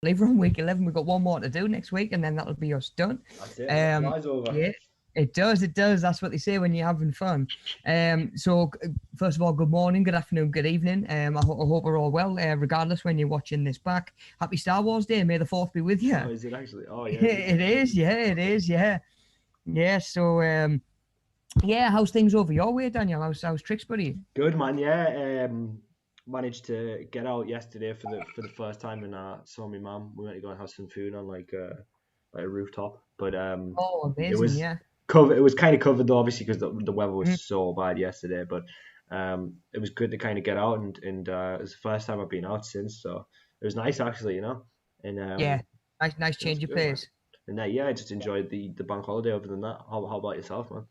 believe we're on week 11. We've got one more to do next week, and then that'll be us done. That's it. It flies over. Yeah, it does. It does. That's what they say when you're having fun. So first of all, good morning, good afternoon, good evening. I hope we're all well, regardless when you're watching this back. Happy Star Wars Day. May the 4th be with you. Oh, is it actually? Oh, yeah. It is. Yeah, it is. Yeah. Yeah. So, yeah, how's things over your way, Daniel? How's tricks, buddy? Good, man. Yeah. Managed to get out yesterday for the first time, and saw my mum. We went to go and have some food on like a rooftop. But Oh, amazing! it was yeah. covered. It was kind of covered though, obviously, because the weather was so bad yesterday. But it was good to kind of get out, and it was the first time I've been out since. So it was nice, actually, you know. And yeah, nice change of pace. And yeah, I just enjoyed the bank holiday. Other than that, how about yourself, man?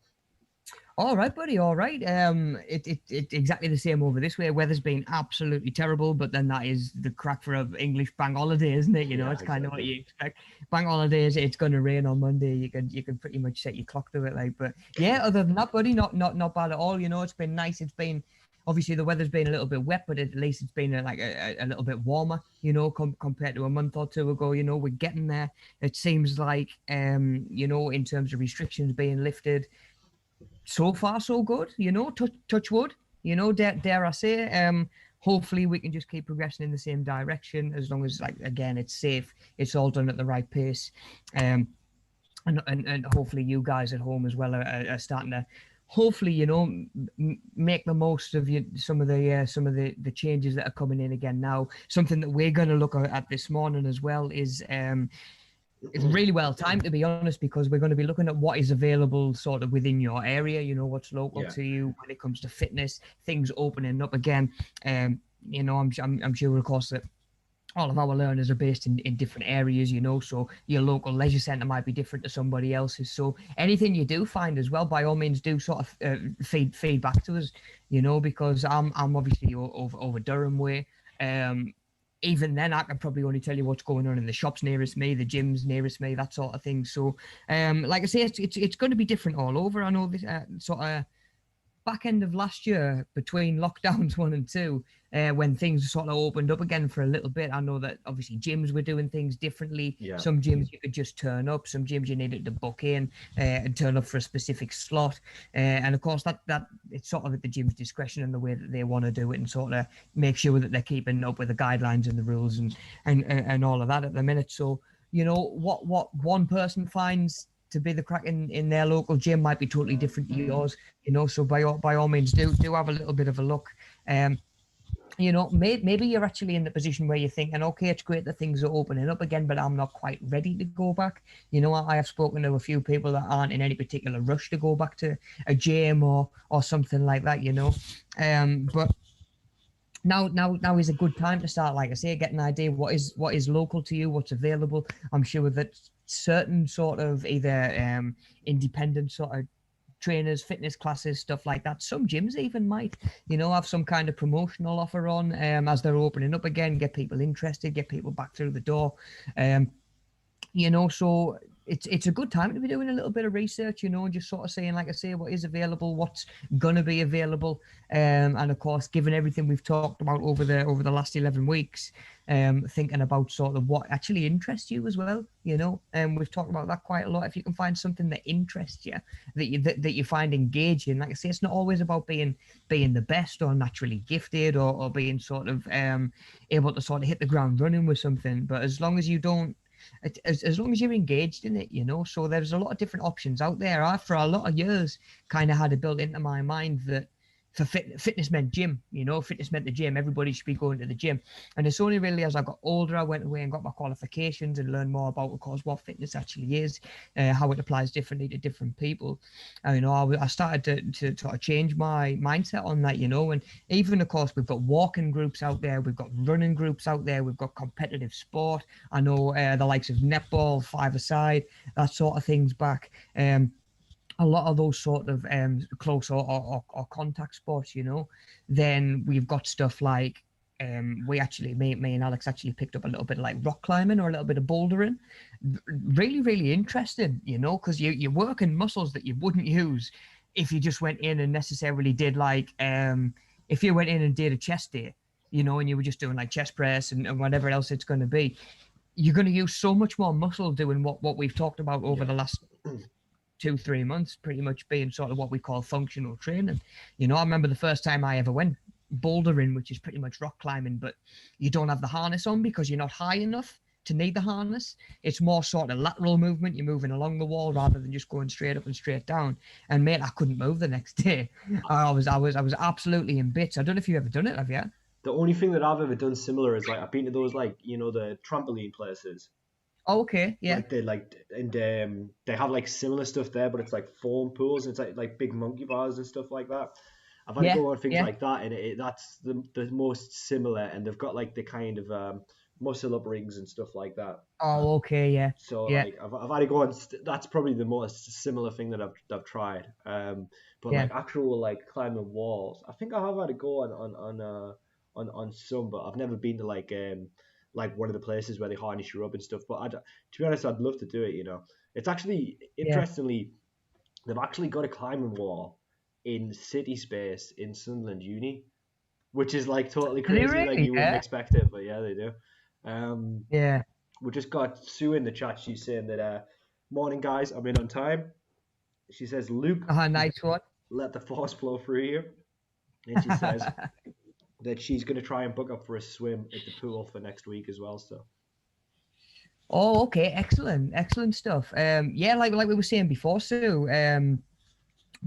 All right, buddy. All right. It exactly the same over this way. Weather's been absolutely terrible, but then that is the crack for an English bank holiday, isn't it? You know, it's kind of what you expect. Bank holidays, it's going to rain on Monday. You can pretty much set your clock to it, like. But yeah, other than that, buddy, not bad at all. You know, it's been nice. It's been obviously the weather's been a little bit wet, but at least it's been a little bit warmer. You know, compared to a month or two ago. You know, we're getting there. It seems like you know, in terms of restrictions being lifted. So far, so good, you know, touch wood, you know, dare I say, hopefully we can just keep progressing in the same direction as long as, like, again, it's safe, it's all done at the right pace. And hopefully you guys at home as well are starting to, hopefully, you know, make the most of some of the changes that are coming in again now. Something that we're going to look at this morning as well is, it's really well timed, to be honest, because we're going to be looking at what is available sort of within your area, you know, what's local to you when it comes to fitness, things opening up again. You know, I'm sure, of course, that all of our learners are based in different areas, you know, so your local leisure centre might be different to somebody else's. So anything you do find as well, by all means, do sort of feed back to us, you know, because I'm obviously over Durham way. Even then, I can probably only tell you what's going on in the shops nearest me, the gyms nearest me, that sort of thing. So, like I say, it's going to be different all over. I know this sort of back end of last year, between lockdowns 1 and 2, when things sort of opened up again for a little bit, I know that obviously gyms were doing things differently. Yeah. Some gyms you could just turn up, some gyms you needed to book in and turn up for a specific slot. And of course, that it's sort of at the gym's discretion and the way that they want to do it, and sort of make sure that they're keeping up with the guidelines and the rules and all of that at the minute. So, you know, what one person finds to be the crack in their local gym might be totally different to yours, you know. So by all means, do have a little bit of a look. You know, maybe you're actually in the position where you're thinking, okay, it's great that things are opening up again, but I'm not quite ready to go back. You know, I have spoken to a few people that aren't in any particular rush to go back to a gym or something like that, you know. But now is a good time to start, like I say, get an idea what is local to you, what's available. I'm sure that certain sort of either independent sort of trainers, fitness classes, stuff like that. Some gyms even might, you know, have some kind of promotional offer on as they're opening up again, get people interested, get people back through the door. You know, so it's a good time to be doing a little bit of research, you know, and just sort of saying, like I say, what is available, what's gonna be available, and of course, given everything we've talked about over the last 11 weeks, thinking about sort of what actually interests you as well, you know, and we've talked about that quite a lot. If you can find something that interests you, that you find engaging, like I say, it's not always about being the best or naturally gifted or being sort of able to sort of hit the ground running with something, but as long as you don't. As long as you're engaged in it, you know. So there's a lot of different options out there. I, for a lot of years, kind of had it built into my mind that for fitness meant gym, you know, fitness meant the gym. Everybody should be going to the gym. And it's only really as I got older, I went away and got my qualifications and learned more about, of course, what fitness actually is, how it applies differently to different people. And, you know, I started to sort of change my mindset on that, you know. And even, of course, we've got walking groups out there, we've got running groups out there, we've got competitive sport. I know the likes of netball, five-a-side, that sort of thing's back. A lot of those sort of close or contact sports, you know. Then we've got stuff like me and Alex actually picked up a little bit of like rock climbing or a little bit of bouldering. Really, really interesting, you know, because you're working muscles that you wouldn't use if you just went in and necessarily did like if you went in and did a chest day, you know, and you were just doing like chest press and whatever else it's going to be. you're going to use so much more muscle doing what we've talked about over the last 2-3 months, pretty much being sort of what we call functional training. You know, I remember the first time I ever went bouldering, which is pretty much rock climbing, but you don't have the harness on because you're not high enough to need the harness. It's more sort of lateral movement. You're moving along the wall rather than just going straight up and straight down. And mate, I couldn't move the next day. I was absolutely in bits. I don't know if you've ever done it, have you? The only thing that I've ever done similar is like I've been to those, like, you know, the trampoline places. Oh, okay, yeah. They have like similar stuff there, but it's like foam pools and it's like big monkey bars and stuff like that. I've had to go on things like that, and that's the most similar, and they've got like the kind of muscle up rings and stuff like that. Oh, okay, yeah. So yeah. like I've had to go on. That's probably the most similar thing that I've tried. But like actual like climbing walls, I think I have had to go on some, but I've never been to like one of the places where they harness you up and stuff. But to be honest, I'd love to do it. You know, it's actually interestingly, they've actually got a climbing wall in City Space in Sunderland Uni, which is like totally crazy. Really? Like you wouldn't expect it, but yeah, they do. Yeah. We just got Sue in the chat. She's saying that, morning guys, I'm in on time. She says, Luke, nice one. Let the force flow through you. And she says that she's going to try and book up for a swim at the pool for next week as well. So. Oh, okay, excellent stuff. Yeah, like we were saying before, Sue.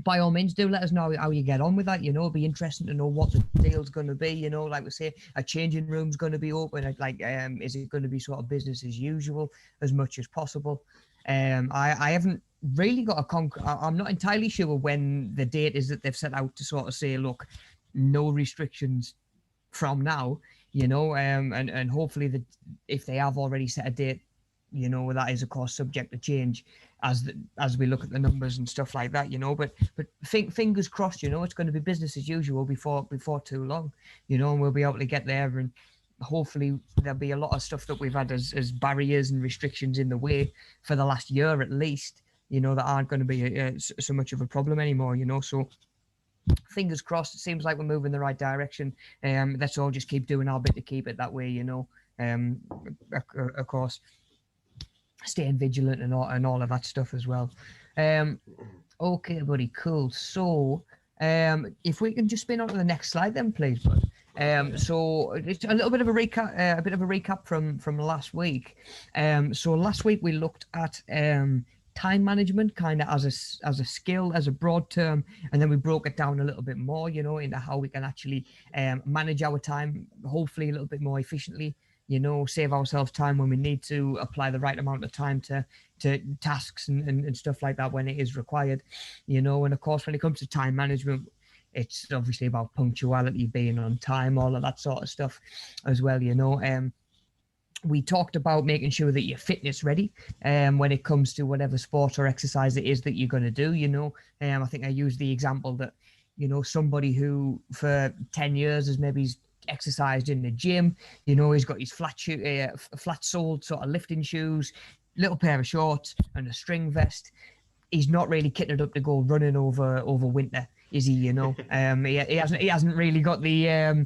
By all means, do let us know how you get on with that. You know, it'll be interesting to know what the deal's going to be. You know, like we say, a changing room's going to be open. Like, is it going to be sort of business as usual as much as possible? I haven't really got I'm not entirely sure when the date is that they've set out to sort of say, look, no restrictions from now. You know, and hopefully if they have already set a date, you know, that is of course subject to change as we look at the numbers and stuff like that, you know, but fingers crossed, you know, it's going to be business as usual before too long, you know, and we'll be able to get there, and hopefully there'll be a lot of stuff that we've had as barriers and restrictions in the way for the last year at least, you know, that aren't going to be so much of a problem anymore, you know. So fingers crossed. It seems like we're moving in the right direction. Let's all just keep doing our bit to keep it that way, you know. Of course, staying vigilant and all of that stuff as well. Okay, buddy, cool. So if we can just spin on to the next slide then, please, bud. So it's a little bit of a recap from last week. So last week we looked at time management kind of as a skill, as a broad term, and then we broke it down a little bit more, you know, into how we can actually manage our time, hopefully a little bit more efficiently, you know, save ourselves time when we need to, apply the right amount of time to tasks and stuff like that when it is required, you know. And of course, when it comes to time management, it's obviously about punctuality, being on time, all of that sort of stuff as well, you know. We talked about making sure that you're fitness ready when it comes to whatever sport or exercise it is that you're going to do, you know. I think I used the example that, you know, somebody who for 10 years has maybe exercised in the gym, you know, he's got his flat-soled sort of lifting shoes, little pair of shorts and a string vest. He's not really kitted up to go running over winter, is he? You know, he hasn't really got the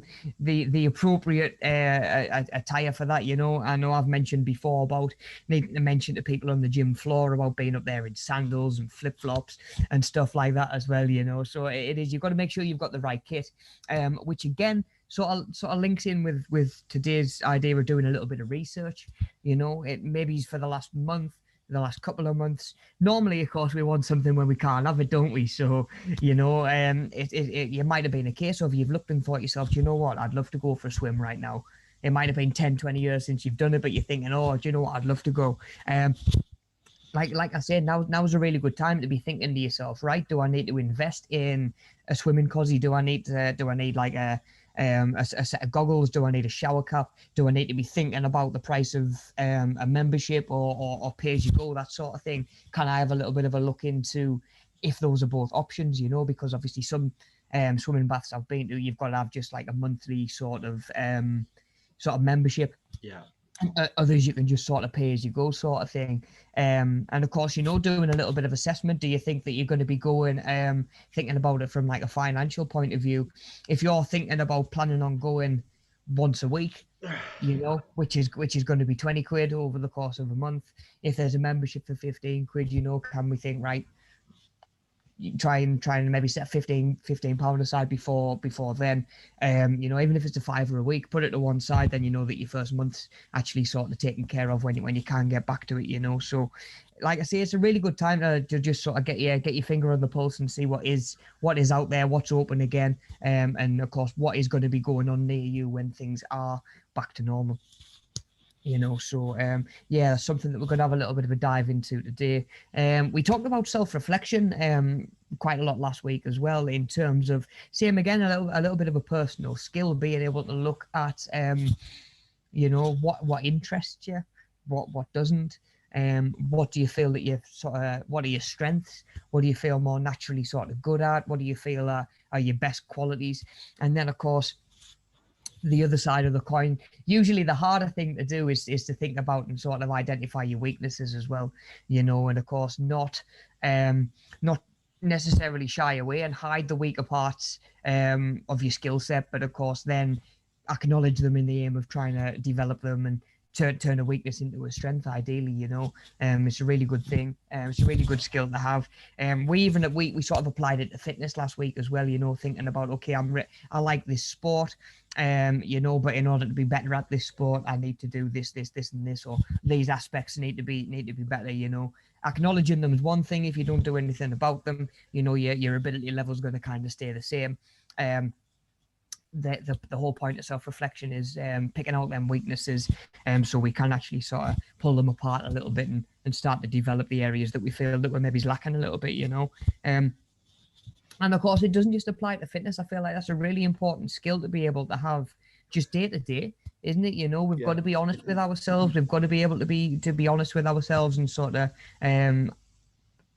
appropriate attire for that. You know, I know I've mentioned before about needing to mention to people on the gym floor about being up there in sandals and flip flops and stuff like that as well. You know, so it is, you've got to make sure you've got the right kit, which again sort of links in with today's idea of doing a little bit of research. You know, it maybe for the last couple of months. Normally, of course, we want something when we can't have it, don't we? So, you know, it might have been a case of you've looked and thought yourself, do you know what? I'd love to go for a swim right now. It might have been 10, 20 years since you've done it, but you're thinking, oh, do you know what? I'd love to go. Like I said, now's a really good time to be thinking to yourself, right? Do I need to invest in a swimming cozy? Do I need like a set of goggles? Do I need a shower cap? Do I need to be thinking about the price of a membership or pay as you go, that sort of thing? Can I have a little bit of a look into if those are both options, you know, because obviously some swimming baths I've been to, you've got to have just like a monthly sort of membership. Yeah. Others you can just sort of pay as you go sort of thing. And of course, you know, doing a little bit of assessment. Do you think that you're going to be going, thinking about it from like a financial point of view? If you're thinking about planning on going once a week, which is going to be 20 quid over the course of a month. If there's a membership for 15 quid, can we think, right, try and maybe set 15 pound aside before then, even if it's a £5 a week, put it to one side, then that your first month's actually sort of taken care of when you can get back to it. So like I say, it's a really good time to just sort of get your finger on the pulse and see what is out there, what's open again, and of course what is going to be going on near you when things are back to normal. So yeah, something that we're going to have a little bit of a dive into today. We talked about self-reflection quite a lot last week as well, in terms of, same again, a little bit of a personal skill, being able to look at what interests you, what doesn't. What do you feel that you what are your strengths? What do you feel more naturally sort of good at? What do you feel are your best qualities? And then of course, the other side of the coin, usually the harder thing to do is to think about and sort of identify your weaknesses as well, and of course not necessarily shy away and hide the weaker parts of your skill set, but of course then acknowledge them in the aim of trying to develop them and turn a weakness into a strength, ideally. It's a really good thing. It's a really good skill to have. We sort of applied it to fitness last week as well, thinking about, okay, I like this sport, but in order to be better at this sport, I need to do this and this, or these aspects need to be better. Acknowledging them is one thing. If you don't do anything about them, your ability level is going to kind of stay the same. The whole point of self-reflection is picking out them weaknesses, so we can actually sort of pull them apart a little bit and start to develop the areas that we feel that we're maybe lacking a little bit. And of course, it doesn't just apply to fitness. I feel like that's a really important skill to be able to have just day to day, isn't it? We've got to be honest with ourselves. We've got to be able to be honest with ourselves and sort of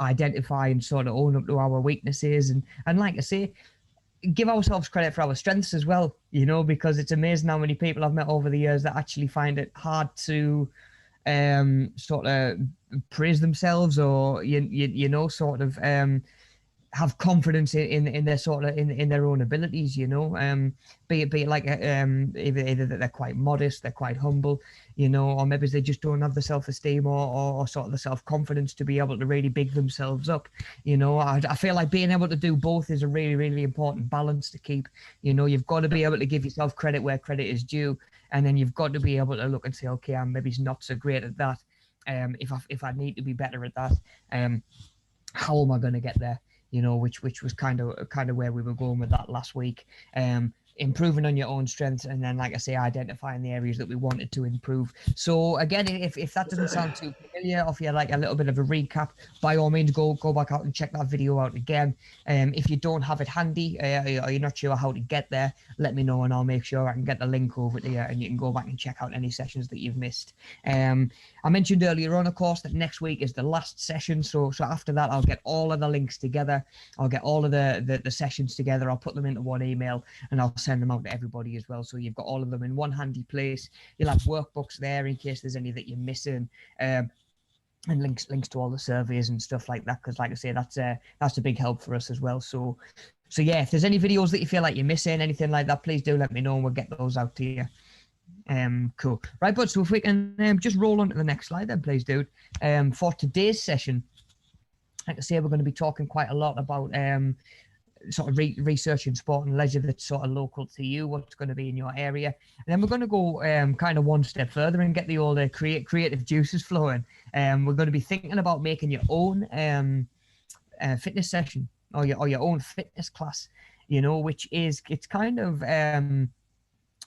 identify and sort of own up to our weaknesses. And like I say, give ourselves credit for our strengths as well, because it's amazing how many people I've met over the years that actually find it hard to sort of praise themselves, or sort of have confidence in their sort of in their own abilities, be it like either that they're quite modest, they're quite humble, or maybe they just don't have the self-esteem or sort of the self-confidence to be able to really big themselves up. I feel like being able to do both is a really, really important balance to keep. You've got to be able to give yourself credit where credit is due, and then you've got to be able to look and say, okay, I'm maybe not so great at that. If I need to be better at that, how am I going to get there? Which was kind of where we were going with that last week. Improving on your own strengths, and then, like I say, identifying the areas that we wanted to improve. So again, if that doesn't sound too familiar, or if you like a little bit of a recap, by all means go back out and check that video out again. If you don't have it handy, or you're not sure how to get there, let me know and I'll make sure I can get the link over to you, and you can go back and check out any sessions that you've missed. I mentioned earlier on, of course, that next week is the last session. So after that, I'll get all of the links together. I'll get all of the sessions together. I'll put them into one email and I'll send them out to everybody as well. So you've got all of them in one handy place. You'll have workbooks there in case there's any that you're missing. And links to all the surveys and stuff like that, because like I say, that's a big help for us as well. So yeah, if there's any videos that you feel like you're missing, anything like that, please do let me know and we'll get those out to you. Cool. Right, bud, so if we can just roll on to the next slide then, please, dude. For today's session, like I say, we're going to be talking quite a lot about sort of research in sport and leisure that's sort of local to you, what's going to be in your area. And then we're going to go kind of one step further and get the old creative juices flowing. We're going to be thinking about making your own fitness session or your own fitness class, which is, it's kind of,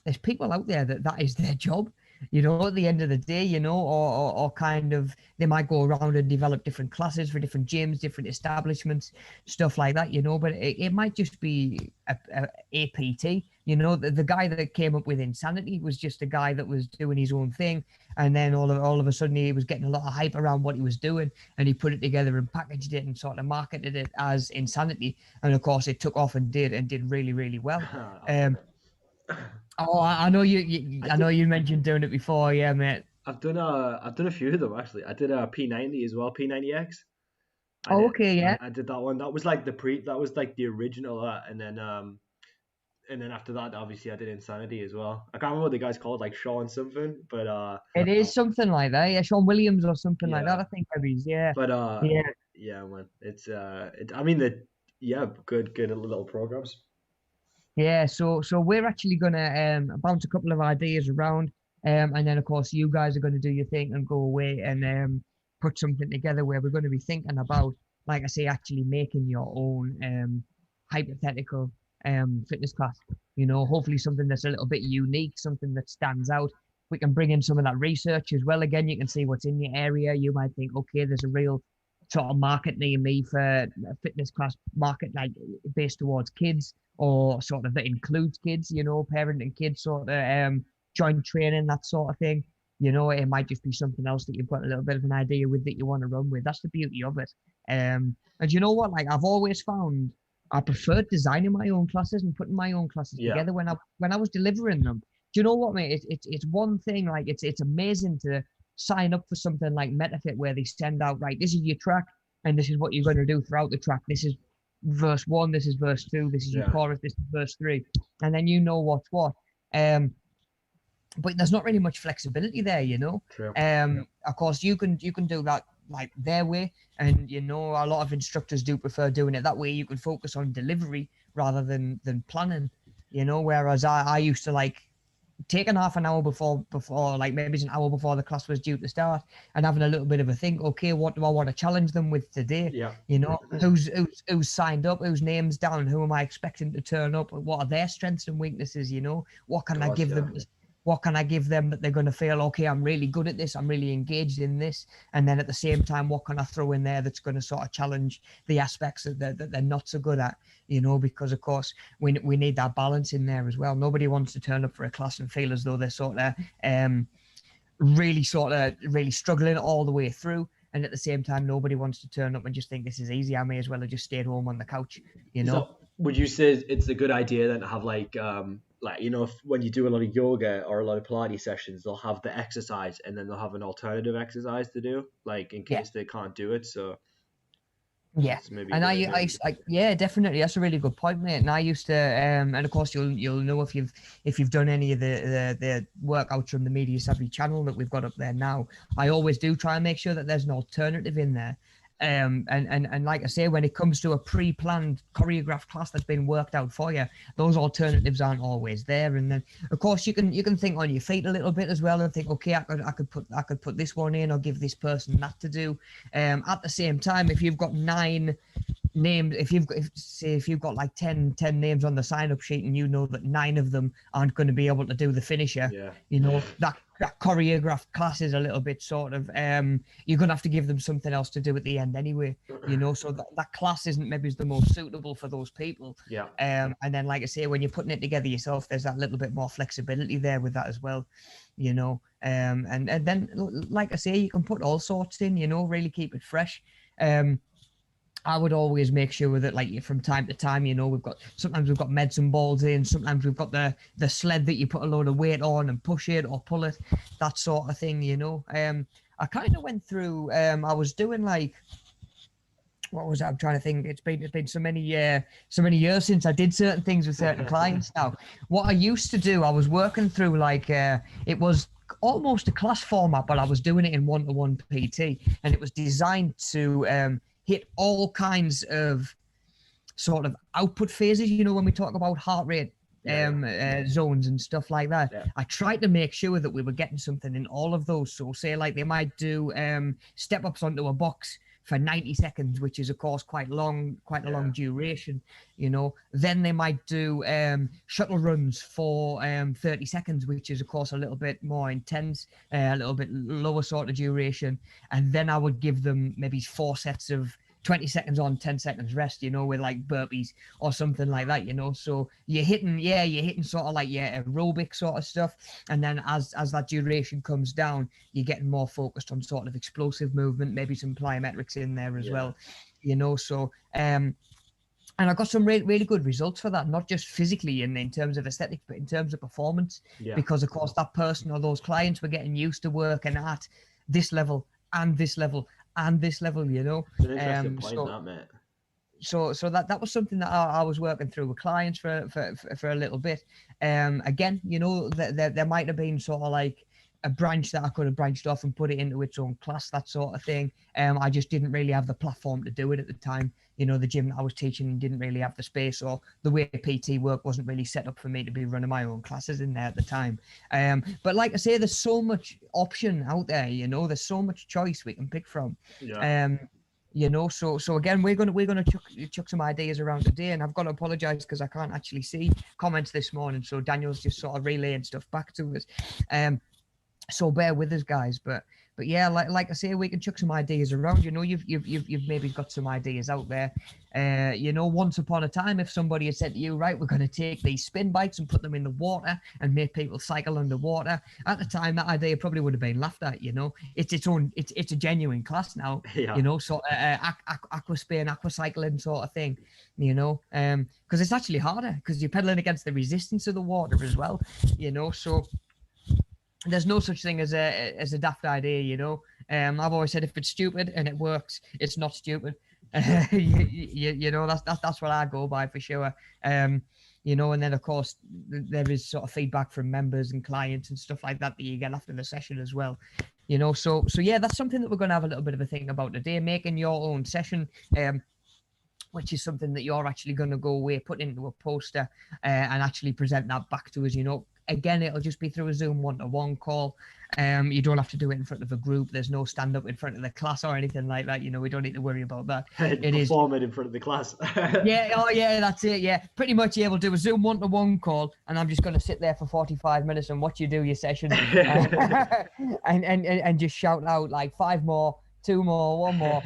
there's people out there that is their job, at the end of the day, or kind of, they might go around and develop different classes for different gyms, different establishments, stuff like that, but it might just be a PT. The guy that came up with Insanity was just a guy that was doing his own thing, and then all of a sudden he was getting a lot of hype around what he was doing, and he put it together and packaged it and sort of marketed it as Insanity, and of course it took off and did really, really well. Oh, I know I know you mentioned doing it before, yeah, mate. I've done a few of them actually. I did a P90 as well, P90X. Oh, okay, yeah. I did that one. That was like that was like the original, and then and then after that, obviously, I did Insanity as well. I can't remember what the guy's called, like Sean something, but It is something like that. Yeah, Sean Williams or something like that. yeah, I think maybe. Yeah, but yeah, yeah, man, I mean that, yeah, good little programs. yeah. So we're actually gonna bounce a couple of ideas around, and then of course you guys are gonna do your thing and go away and put something together where we're going to be thinking about, like I say, actually making your own hypothetical fitness class. You know, hopefully something that's a little bit unique, something that stands out. We can bring in some of that research as well. Again, you can see what's in your area. You might think, okay, there's a real sort of market near me for a fitness class market, like based towards kids, or sort of that includes kids, you know, parent and kids sort of joint training, that sort of thing. You know, it might just be something else that you've got a little bit of an idea with that you want to run with. That's the beauty of it. And you know what? Like I've always found I preferred designing my own classes and putting my own classes Yeah, together when I was delivering them. Do you know what, mate? It's one thing. Like it's amazing to sign up for something like Metafit where they send out, right, this is your track and this is what you're going to do throughout the track. This is verse 1, this is verse 2, this is your yeah, chorus, this is verse 3, and then you know what's what. But there's not really much flexibility there, you know. true. Of course, you can do that like their way, and you know a lot of instructors do prefer doing it that way. You can focus on delivery rather than planning, you know. Whereas I used to like taking half an hour before like maybe it's an hour before the class was due to start and having a little bit of a think, okay, what do I want to challenge them with today? Yeah, You know, who's signed up, whose name's down, who am I expecting to turn up, what are their strengths and weaknesses, you know, what can I God, give yeah. them, what can I give them that they're going to feel, okay, I'm really good at this, I'm really engaged in this, and then at the same time, what can I throw in there that's going to sort of challenge the aspects that they're not so good at, you know, because of course we need that balance in there as well. Nobody wants to turn up for a class and feel as though they're sort of really struggling all the way through, and at the same time nobody wants to turn up and just think this is easy, I may as well have just stayed home on the couch, you know. So would you say it's a good idea then to have like you know, if, when you do a lot of yoga or a lot of Pilates sessions, they'll have the exercise and then they'll have an alternative exercise to do, like in Yeah. case they can't do it. So Yeah, it's maybe a and good I, idea. yeah, definitely, that's a really good point, mate. And I used to, and of course, you'll know if you've done any of the workouts from the Media Savvy channel that we've got up there now. I always do try and make sure that there's an alternative in there. And like I say, when it comes to a pre-planned choreographed class that's been worked out for you, those alternatives aren't always there. And then of course you can think on your feet a little bit as well and think, okay, I could put this one in or give this person that to do. At the same time, if you've got 9 names, if you've got like 10 names on the sign-up sheet and you know that 9 of them aren't going to be able to do the finisher, Yeah, you know, that choreographed class is a little bit sort of you're gonna have to give them something else to do at the end anyway, you know, so that class isn't maybe the most suitable for those people. yeah. And then like I say, when you're putting it together yourself, there's that little bit more flexibility there with that as well, you know. And then like I say, you can put all sorts in, you know, really keep it fresh. I would always make sure that, like, from time to time, you know, sometimes we've got medicine balls in, sometimes we've got the sled that you put a load of weight on and push it or pull it, that sort of thing, you know. I kind of went through, I was doing like, what was that? I'm trying to think. It's been so many years since I did certain things with certain clients now. What I used to do, I was working through like, it was almost a class format, but I was doing it in one-to-one PT, and it was designed to hit all kinds of sort of output phases, you know, when we talk about heart rate zones and stuff like that. Yeah. I tried to make sure that we were getting something in all of those. So say like they might do step ups onto a box for 90 seconds, which is of course quite a long duration, you know. Then they might do shuttle runs for 30 seconds, which is of course a little bit more intense, a little bit lower sort of duration. And then I would give them maybe 4 sets of 20 seconds on, 10 seconds rest, you know, with like burpees or something like that, you know. So you're hitting sort of like aerobic sort of stuff. And then as that duration comes down, you're getting more focused on sort of explosive movement, maybe some plyometrics in there as well, you know. So, and I got some really good results for that, not just physically and in terms of aesthetics, but in terms of performance, because of course that person or those clients were getting used to working at this level and this level and this level, you know. It's an interesting point, that, mate. so that was something that I was working through with clients for a little bit. Again, you know, there might have been sort of like a branch that I could have branched off and put it into its own class, that sort of thing. I just didn't really have the platform to do it at the time. You know, the gym that I was teaching didn't really have the space, or the way PT work wasn't really set up for me to be running my own classes in there at the time. But like I say, there's so much option out there, you know, there's so much choice we can pick from. Yeah. You know, so again, we're gonna chuck some ideas around today, and I've got to apologize because I can't actually see comments this morning, so Daniel's just sort of relaying stuff back to us. So bear with us, guys. But yeah, like I say, we can chuck some ideas around. You know, you've maybe got some ideas out there. You know, once upon a time, if somebody had said to you, right, we're going to take these spin bikes and put them in the water and make people cycle underwater, at the time that idea probably would have been laughed at. You know, it's a genuine class now. Yeah. You know, sort of aquaspin, aquacycling sort of thing. You know, because it's actually harder because you're pedaling against the resistance of the water as well. You know, so there's no such thing as a daft idea, you know. I've always said if it's stupid and it works, it's not stupid. You know, that's what I go by for sure. You know, and then of course there is sort of feedback from members and clients and stuff like that you get after the session as well. You know, so yeah, that's something that we're going to have a little bit of a think about today, making your own session. Which is something that you're actually going to go away, put into a poster, and actually present that back to us. You know, again, it'll just be through a Zoom one-to-one call. You don't have to do it in front of a group. There's no stand up in front of the class or anything like that. You know, we don't need to worry about that. Perform it in front of the class. Yeah, oh yeah, that's it. Yeah, pretty much. Yeah, we'll do a Zoom one-to-one call, and I'm just going to sit there for 45 minutes and watch you do your session, and just shout out like 5 more, 2 more, 1 more,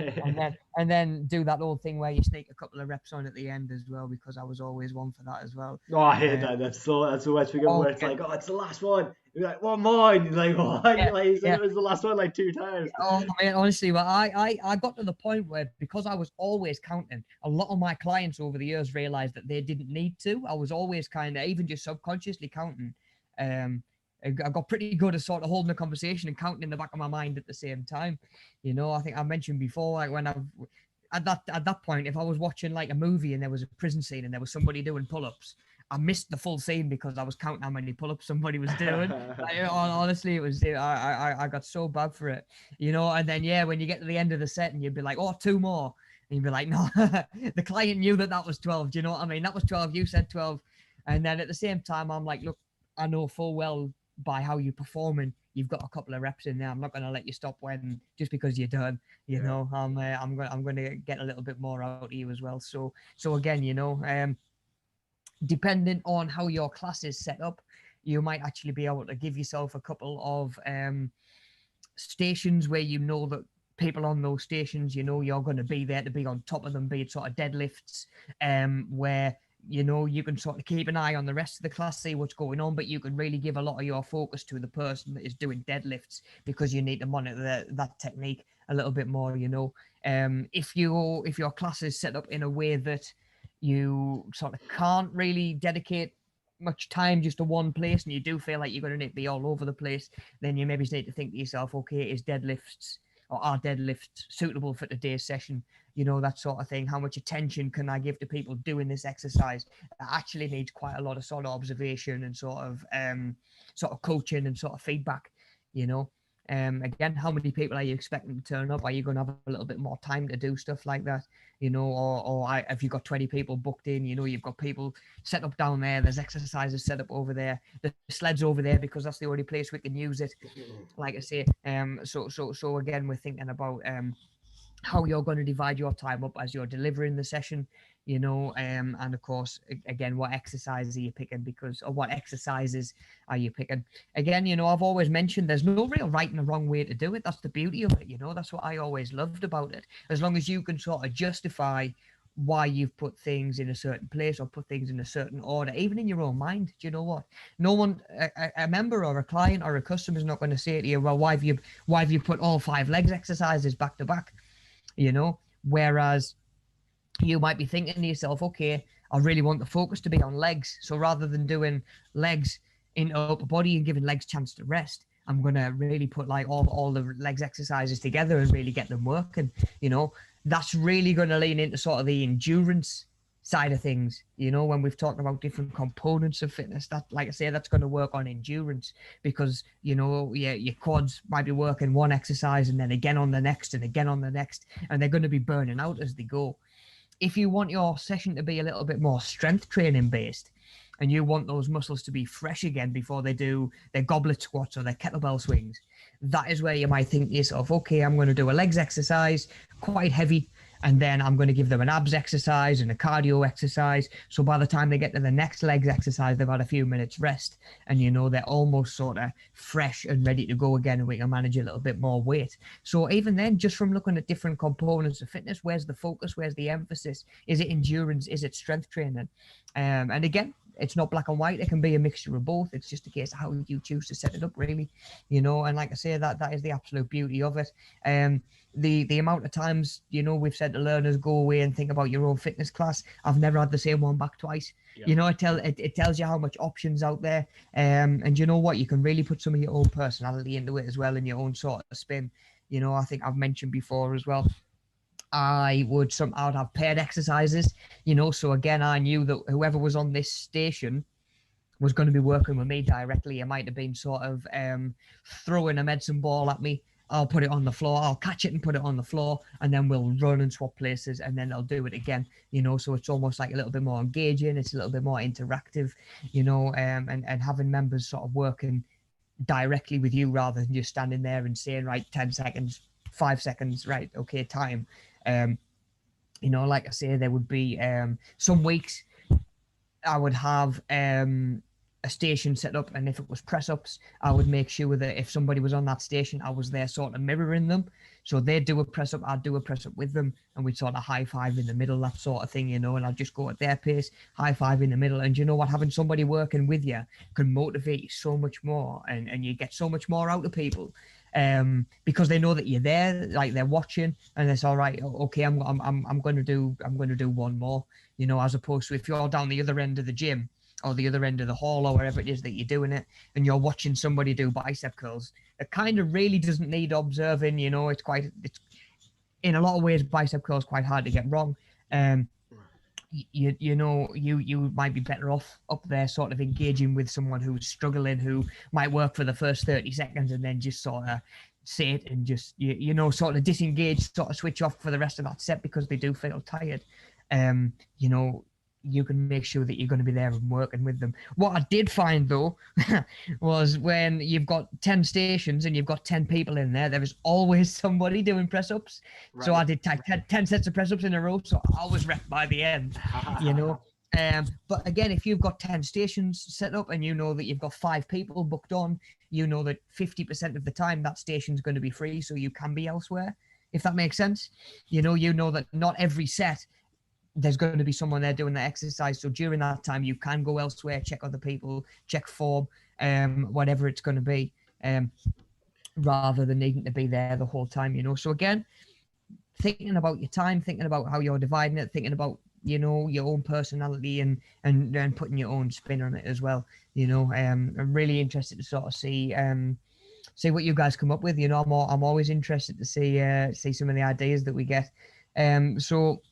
and then do that old thing where you sneak a couple of reps on at the end as well, because I was always one for that as well. Oh, I hate that. That's the worst thing ever. Where it's like, oh, it's the last one. You're like, one more. And you're like, what? Yeah, like, it was the last one like 2 times. Oh man, honestly, but I got to the point where, because I was always counting, a lot of my clients over the years realized that they didn't need to. I was always kind of, even just subconsciously counting. I got pretty good at sort of holding a conversation and counting in the back of my mind at the same time. You know, I think I mentioned before, like when at that point, if I was watching like a movie and there was a prison scene and there was somebody doing pull-ups, I missed the full scene because I was counting how many pull-ups somebody was doing. Like, honestly, it was I got so bad for it, you know. And then yeah, when you get to the end of the set and you'd be like, oh, 2 more, and you'd be like, no, the client knew that was 12. Do you know what I mean? That was 12. You said 12, and then at the same time, I'm like, look, I know full well by how you're performing, you've got a couple of reps in there. I'm not going to let you stop when just because you're done. You know, I'm going to get a little bit more out of you as well. So again, you know, depending on how your class is set up, you might actually be able to give yourself a couple of stations where you know that people on those stations, you know, you're going to be there to be on top of them, be it sort of deadlifts, where you know, you can sort of keep an eye on the rest of the class, see what's going on, but you can really give a lot of your focus to the person that is doing deadlifts, because you need to monitor that technique a little bit more, you know. If your class is set up in a way that you sort of can't really dedicate much time just to one place, and you do feel like you're going to need to be all over the place, then you maybe need to think to yourself, okay, is deadlifts or are deadlifts suitable for today's session? You know, that sort of thing. How much attention can I give to people doing this exercise? That actually needs quite a lot of sort of observation and sort of coaching and sort of feedback, you know. Again, how many people are you expecting to turn up? Are you going to have a little bit more time to do stuff like that? You know, or if you've got 20 people booked in, you know, you've got people set up down there, there's exercises set up over there, the sleds over there, because that's the only place we can use it. Like I say, so again, we're thinking about how you're going to divide your time up as you're delivering the session, you know, and of course, again, what exercises are you picking, or what exercises are you picking? Again, you know, I've always mentioned there's no real right and a wrong way to do it. That's the beauty of it, you know. That's what I always loved about it. As long as you can sort of justify why you've put things in a certain place or put things in a certain order, even in your own mind. Do you know what? No one, a member or a client or a customer is not going to say to you, well, why have you put all 5 legs exercises back to back? You know, whereas you might be thinking to yourself, okay, I really want the focus to be on legs. So rather than doing legs in upper body and giving legs chance to rest, I'm going to really put like all the legs exercises together and really get them working. You know, that's really going to lean into sort of the endurance side of things. You know, when we've talked about different components of fitness, that, like I say, that's going to work on endurance, because, you know, your quads might be working one exercise and then again on the next and again on the next, and they're going to be burning out as they go. If you want your session to be a little bit more strength training based, and you want those muscles to be fresh again before they do their goblet squats or their kettlebell swings, that is where you might think to yourself, okay, I'm going to do a legs exercise, quite heavy, and then I'm going to give them an abs exercise and a cardio exercise. So by the time they get to the next legs exercise, they've had a few minutes rest, and, you know, they're almost sort of fresh and ready to go again, and we can manage a little bit more weight. So even then, just from looking at different components of fitness, where's the focus? Where's the emphasis? Is it endurance? Is it strength training? And again, it's not black and white. It can be a mixture of both. It's just a case of how you choose to set it up, really, you know. And like I say, that is the absolute beauty of it. The amount of times, you know, we've said to learners, go away and think about your own fitness class. I've never had the same one back twice. Yeah. You know, it tells you how much options out there. And you know what, you can really put some of your own personality into it as well, and your own sort of spin. You know, I think I've mentioned before as well, I would have paired exercises, you know. So again, I knew that whoever was on this station was going to be working with me directly. It might have been sort of throwing a medicine ball at me. I'll put it on the floor. I'll catch it and put it on the floor, and then we'll run and swap places, and then they'll do it again, you know. So it's almost like a little bit more engaging. It's a little bit more interactive, you know, and having members sort of working directly with you rather than just standing there and saying, right, 10 seconds, 5 seconds, right, okay, time. You know, like I say, there would be some weeks I would have a station set up, and if it was press ups, I would make sure that if somebody was on that station, I was there sort of mirroring them. So they'd do a press up, I'd do a press up with them, and we'd sort of high five in the middle, that sort of thing, you know. And I'd just go at their pace, high five in the middle. And you know what, having somebody working with you can motivate you so much more, and you get so much more out of people. Because they know that you're there, like they're watching, and it's all right. Okay, I'm going to do one more, you know, as opposed to if you're down the other end of the gym or the other end of the hall or wherever it is that you're doing it, and you're watching somebody do bicep curls. It kind of really doesn't need observing, you know. It's in a lot of ways, bicep curls quite hard to get wrong. You might be better off up there sort of engaging with someone who's struggling, who might work for the first 30 seconds and then just sort of sit and just, you know, sort of disengage, sort of switch off for the rest of that set because they do feel tired. You know, you can make sure that you're going to be there and working with them. What I did find, though, was when you've got 10 stations and you've got 10 people in there, there is always somebody doing press-ups. Right. So I did 10 sets of press-ups in a row, so I was wrecked by the end, you know. But again, if you've got 10 stations set up and you know that you've got 5 people booked on, you know that 50% of the time that station's going to be free, so you can be elsewhere, if that makes sense. You know that not every set there's going to be someone there doing the exercise. So during that time, you can go elsewhere, check other people, check form, whatever it's going to be, rather than needing to be there the whole time, you know. So again, thinking about your time, thinking about how you're dividing it, thinking about, you know, your own personality and putting your own spin on it as well, you know. I'm really interested to sort of see what you guys come up with. You know, I'm always interested to see some of the ideas that we get. So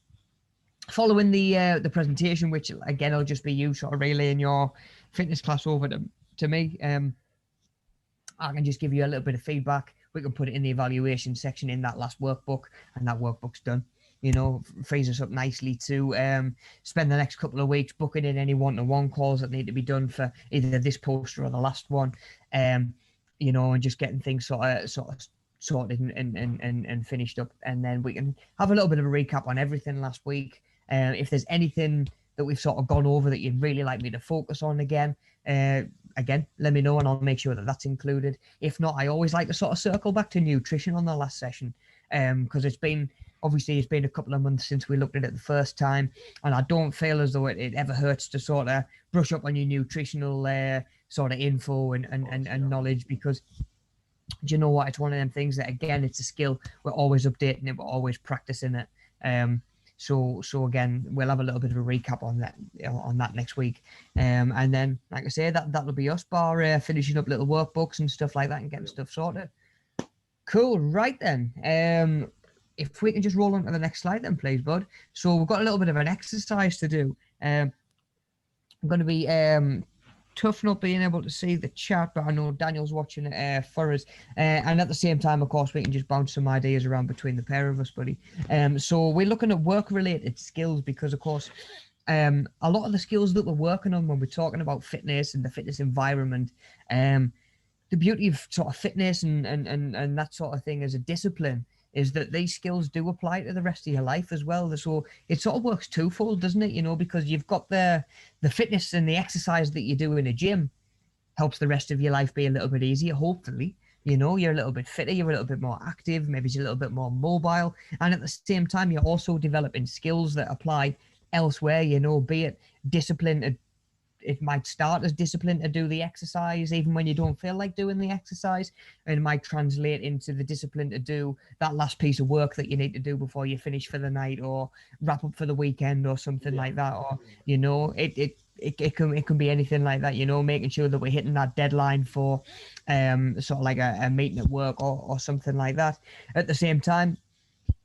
following the presentation, which again will just be you sort of relaying your fitness class over to me, I can just give you a little bit of feedback. We can put it in the evaluation section in that last workbook, and that workbook's done. You know, frees us up nicely to spend the next couple of weeks booking in any one-to-one calls that need to be done for either this poster or the last one, you know, and just getting things sort of sorted and finished up. And then we can have a little bit of a recap on everything last week. If there's anything that we've sort of gone over that you'd really like me to focus on again, let me know and I'll make sure that that's included. If not, I always like to sort of circle back to nutrition on the last session, because it's been a couple of months since we looked at it the first time, and I don't feel as though it ever hurts to sort of brush up on your nutritional sort of info and knowledge, because do you know what, it's one of them things that, again, it's a skill. We're always updating it, we're always practicing it. So again, we'll have a little bit of a recap on that next week. And then, like I say, that'll be us, bar finishing up little workbooks and stuff like that and getting stuff sorted. Cool. Right then. If we can just roll on to the next slide then, please, bud. So we've got a little bit of an exercise to do. I'm going to be tough not being able to see the chat, but I know Daniel's watching it for us. And at the same time, of course, we can just bounce some ideas around between the pair of us, buddy. So we're looking at work-related skills because, of course, a lot of the skills that we're working on when we're talking about fitness and the fitness environment, the beauty of sort of fitness and that sort of thing as a discipline is that these skills do apply to the rest of your life as well. So it sort of works twofold, doesn't it? You know, because you've got the fitness and the exercise that you do in a gym helps the rest of your life be a little bit easier, hopefully. You know, you're a little bit fitter, you're a little bit more active, maybe you're a little bit more mobile. And at the same time, you're also developing skills that apply elsewhere, you know, be it discipline. It might start as discipline to do the exercise even when you don't feel like doing the exercise, and it might translate into the discipline to do that last piece of work that you need to do before you finish for the night or wrap up for the weekend or something like that. Or you know, it can be anything like that, you know, making sure that we're hitting that deadline for sort of like a meeting at work or something like that. At the same time,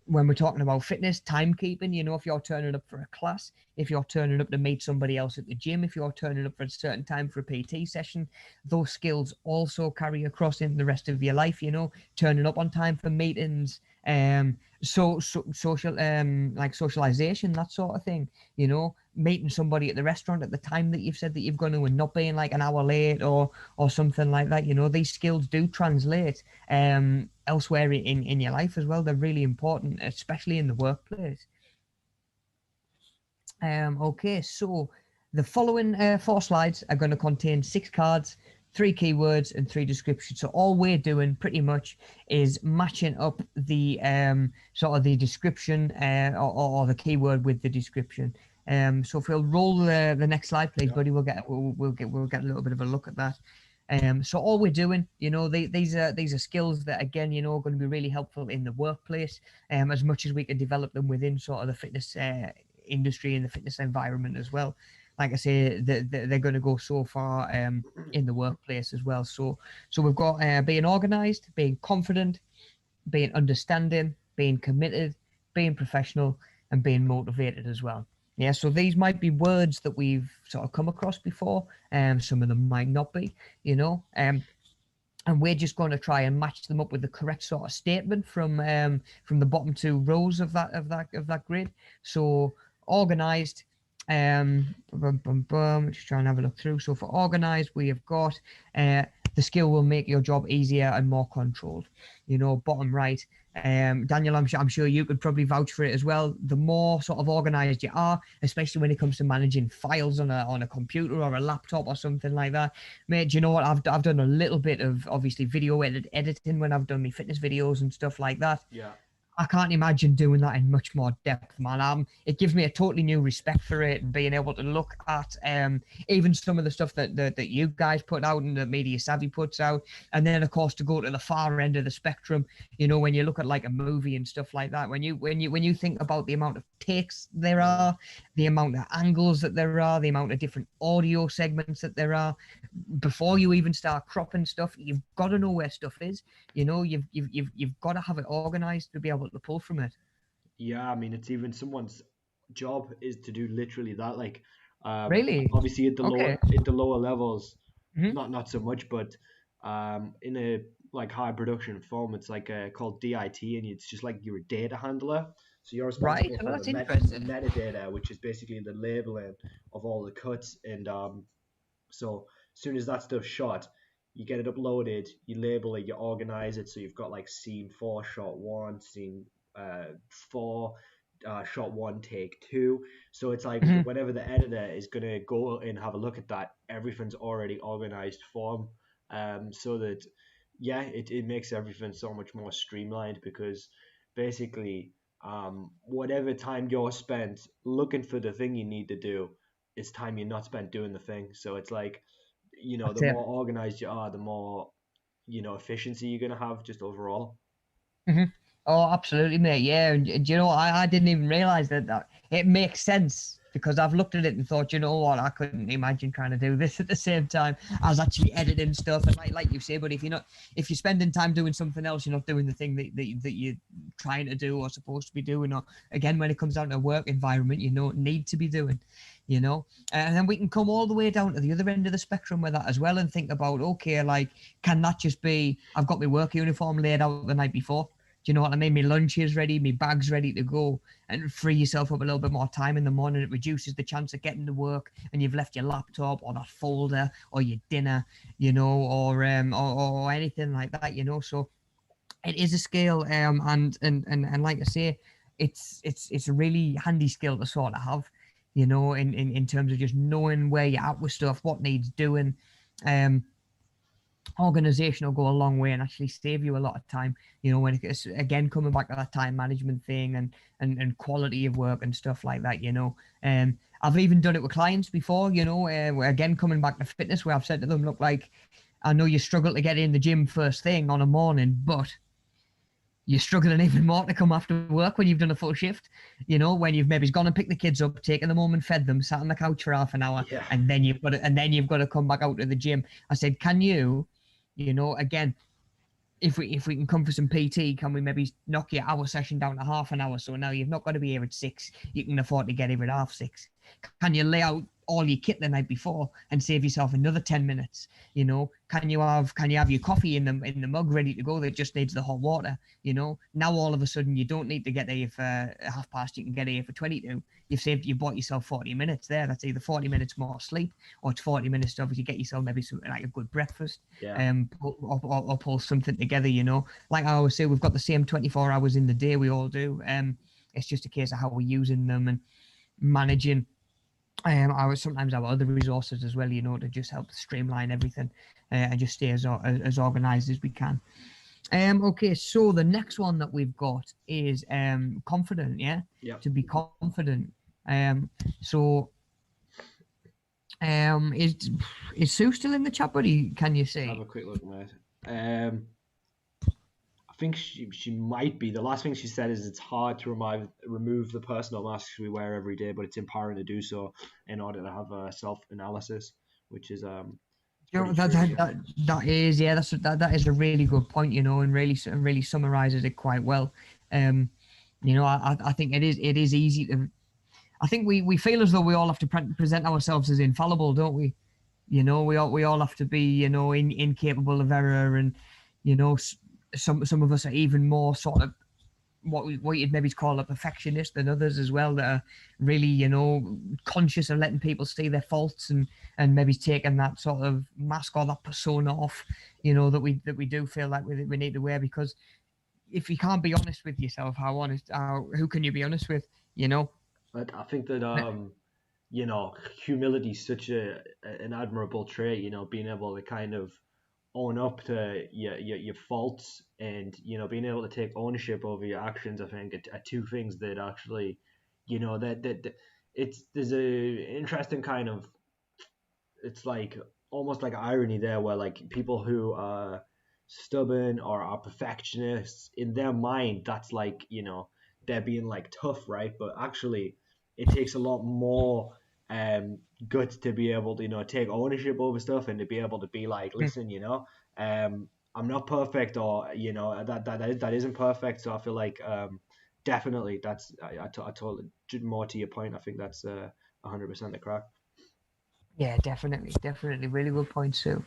when we're talking about fitness, timekeeping, you know, if you're turning up for a class, if you're turning up to meet somebody else at the gym, if you're turning up for a certain time for a PT session, those skills also carry across in the rest of your life, you know, turning up on time for meetings, social, like socialization, that sort of thing, you know, meeting somebody at the restaurant at the time that you've said that you've gone to and not being like an hour late or something like that. You know, these skills do translate elsewhere in your life as well. They're really important, especially in the workplace. Okay, so the following 4 slides are going to contain 6 cards, 3 keywords and 3 descriptions. So all we're doing pretty much is matching up the sort of the description or the keyword with the description. So if we'll roll the next slide, please, buddy, we'll get a little bit of a look at that. So all we're doing, you know, these are skills that, again, you know, are going to be really helpful in the workplace, as much as we can develop them within sort of the fitness industry and the fitness environment as well. Like I say, they're going to go so far in the workplace as well. So we've got being organized, being confident, being understanding, being committed, being professional, and being motivated as well. Yeah, so these might be words that we've sort of come across before, and some of them might not be, you know. And we're just going to try and match them up with the correct sort of statement from the bottom 2 rows of that grid. So organized, just try and have a look through. So for organized, we have got the skill will make your job easier and more controlled. You know, bottom right, Daniel, I'm sure you could probably vouch for it as well. The more sort of organized you are, especially when it comes to managing files on a computer or a laptop or something like that, mate, do you know what? I've done a little bit of obviously video editing when I've done my fitness videos and stuff like that. Yeah. I can't imagine doing that in much more depth, man. It gives me a totally new respect for it, and being able to look at even some of the stuff that you guys put out and that Media Savvy puts out, and then of course to go to the far end of the spectrum. You know, when you look at like a movie and stuff like that, when you think about the amount of takes there are, the amount of angles that there are, the amount of different audio segments that there are, before you even start cropping stuff, you've got to know where stuff is. You know, you've got to have it organized to be able to pull from it. Yeah, I mean, it's even someone's job is to do literally that. Like, Really? obviously Okay. at the lower levels, Mm-hmm. not so much, but in a like high production form, it's like called DIT, and it's just like you're a data handler. So you're Right. responsible Well, for the that's interesting. metadata, which is basically the labeling of all the cuts. And so as soon as that stuff's shot, you get it uploaded, you label it, you organize it. So you've got like scene 4, shot 1, scene 4, shot 1, take 2. So it's like Mm-hmm. whenever the editor is gonna go and have a look at that, everything's already organized for 'em. So that yeah, it makes everything so much more streamlined, because basically whatever time you're spent looking for the thing you need to do, it's time you're not spent doing the thing. So it's like, That's the it. more organized you are, the more, efficiency you're going to have just overall. Mm-hmm. Oh, absolutely, mate. Yeah, and you know, I didn't even realize that it makes sense because I've looked at it and thought, you know what, I couldn't imagine trying to do this at the same time. I was actually editing stuff, and like you say, but if you're spending time doing something else, you're not doing the thing that you're trying to do or supposed to be doing. Or again, when it comes down to a work environment, you don't need to be doing, you know. And then we can come all the way down to the other end of the spectrum with that as well, and think about, okay, like, can that just be, I've got my work uniform laid out the night before. Do you know what I mean? My lunch is ready, my bag's ready to go, and free yourself up a little bit more time in the morning. It reduces the chance of getting to work and you've left your laptop or that folder or your dinner, you know, or anything like that, you know. So it is a skill, and like I say, it's a really handy skill to sort of have, you know, in terms of just knowing where you're at with stuff, what needs doing. Organization will go a long way and actually save you a lot of time, you know, when it's again coming back to that time management thing and quality of work and stuff like that, you know. I've even done it with clients before, you know, again coming back to fitness, where I've said to them, look, like, I know you struggle to get in the gym first thing on a morning, but you're struggling even more to come after work when you've done a full shift, you know, when you've maybe gone and picked the kids up, taken them home and fed them, sat on the couch for half an hour, Yeah. and then you've got to come back out to the gym. I said, can you, you know, again, if we can come for some PT, can we maybe knock your hour session down to half an hour? So now you've not got to be here at 6. You can afford to get here at 6:30. Can you lay out all your kit the night before and save yourself another 10 minutes? You know, can you have your coffee in the mug ready to go that just needs the hot water? You know, now all of a sudden you don't need to get there for 1:30. You can get here for 22. You've bought yourself 40 minutes there. That's either 40 minutes more sleep, or it's 40 minutes to obviously get yourself maybe something like a good breakfast, Yeah. or pull something together, you know. Like I always say, we've got the same 24 hours in the day, we all do. It's just a case of how we're using them and managing sometimes our other resources as well, you know, to just help streamline everything, and just stay as organized as we can. Okay, so the next one that we've got is confident, yeah? Yep. To be confident. So is Sue still in the chat, buddy? Can you Let's have see? a quick look, mate. I think she might be. The last thing she said is it's hard to remove the personal masks we wear every day, but it's empowering to do so in order to have a self analysis, which is You pretty know, that, true. that, Yeah. that, that is, yeah, that is a really good point, you know, and really summarizes it quite well. Um, you know, I think it is easy to. I think we feel as though we all have to present ourselves as infallible, don't we? You know, we all have to be, you know, incapable of error, and you know, some of us are even more sort of what you'd maybe call a perfectionist than others as well, that are really, you know, conscious of letting people see their faults, and maybe taking that sort of mask or that persona off, you know, that we do feel like we need to wear. Because if you can't be honest with yourself, who can you be honest with, you know? I think that humility is such an admirable trait. You know, being able to kind of own up to your faults, and being able to take ownership over your actions. I think are two things that actually, that it's there's a interesting kind of, it's like almost like irony there, where like people who are stubborn or are perfectionists, in their mind that's like, they're being like tough, right? But actually it takes a lot more guts to be able to, take ownership over stuff, and to be able to be like, listen, I'm not perfect, or that isn't perfect. So I feel like definitely that's I told more to your point. I think that's 100% the crack. Yeah, definitely, really good point, Sue.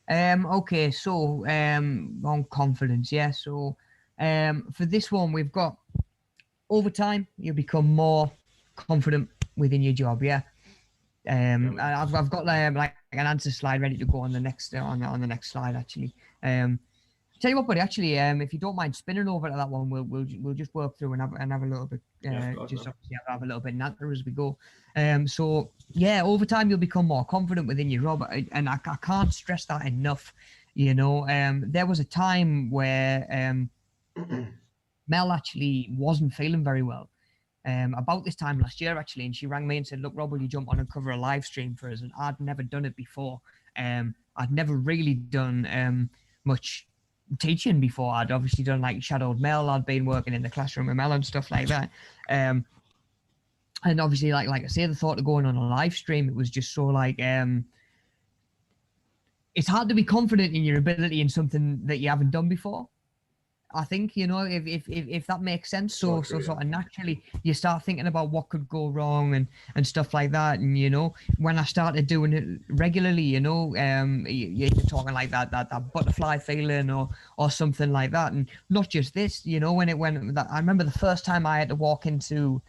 Okay, so on confidence, yeah. So for this one, we've got over time you become more confident within your job, yeah. Yeah. I've got like an answer slide ready to go on the next on the next slide actually. Tell you what, buddy. Actually, if you don't mind spinning over to that one, we'll just work through and have a little bit, Yeah, of course, just man. obviously have a little bit natter as we go. So yeah, over time you'll become more confident within your job, and I can't stress that enough. You know, there was a time where Mel actually wasn't feeling very well. About this time last year, actually, and she rang me and said, "Look, Rob, will you jump on and cover a live stream for us?" And I'd never done it before. I'd never really done much. teaching before. I'd obviously done like shadowed Mel. I'd been working in the classroom with Mel and stuff like that. And obviously, like I say, the thought of going on a live stream, it was just so like it's hard to be confident in your ability in something that you haven't done before. I think, you know, if that makes sense. So So true, yeah. sort of naturally you start thinking about what could go wrong and stuff like that. And you know, when I started doing it regularly, you know, you're talking like that butterfly feeling or something like that. And not just this, you know, I remember the first time I had to walk into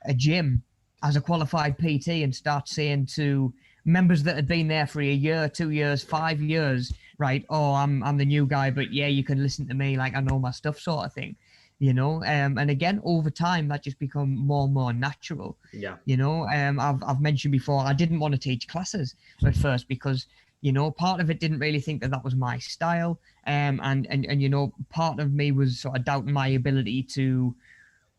a gym as a qualified PT and start saying to members that had been there for a year, 2 years, 5 years, right? Oh, I'm the new guy, but yeah, you can listen to me, like I know my stuff, sort of thing, you know. And again, over time, that just become more and more natural. Yeah. You know, I've mentioned before, I didn't want to teach classes at first because, you know, part of it didn't really think that was my style, and you know, part of me was sort of doubting my ability to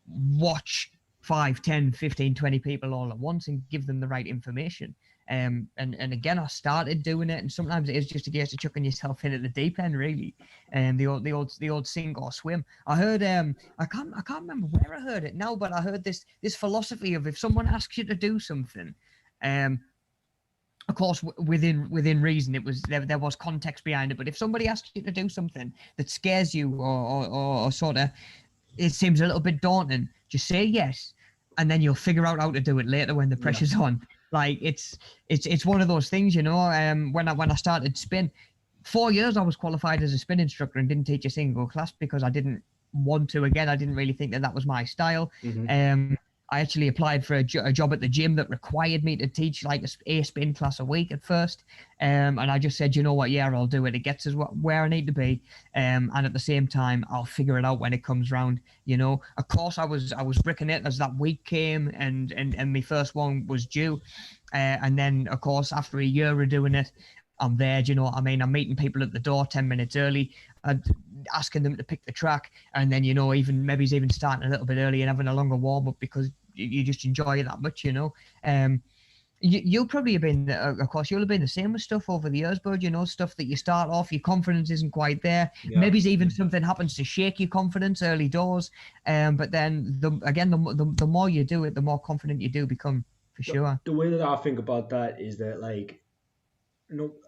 watch 5, 10, 15, 20 people all at once and give them the right information. And again, I started doing it, and sometimes it is just a case of chucking yourself in at the deep end, really. And the old sink or swim. I heard I can't remember where I heard it now, but I heard this philosophy of if someone asks you to do something, of course within reason, it was there was context behind it. But if somebody asks you to do something that scares you or sort of it seems a little bit daunting, just say yes, and then you'll figure out how to do it later when the Yeah. pressure's on. Like it's one of those things, you know. When I started spin, 4 years I was qualified as a spin instructor and didn't teach a single class because I didn't want to. Again, I didn't really think that was my style. Mm-hmm. I actually applied for a job at the gym that required me to teach like a spin class a week at first. And I just said, you know what, yeah, I'll do it. It gets us where I need to be. And at the same time, I'll figure it out when it comes round. You know, of course, I was bricking it as that week came and my first one was due. And then, of course, after a year of doing it, I'm there. Do you know what I mean? I'm meeting people at the door 10 minutes early, asking them to pick the track. And then, you know, maybe even starting a little bit early and having a longer warm up because you just enjoy it that much, you know. You'll probably have been, of course, you'll have been the same with stuff over the years, bud. You know, stuff that you start off, your confidence isn't quite there. Yeah. Maybe even something happens to shake your confidence early doors. But then, the more you do it, the more confident you do become, for sure. The way that I think about that is that, like,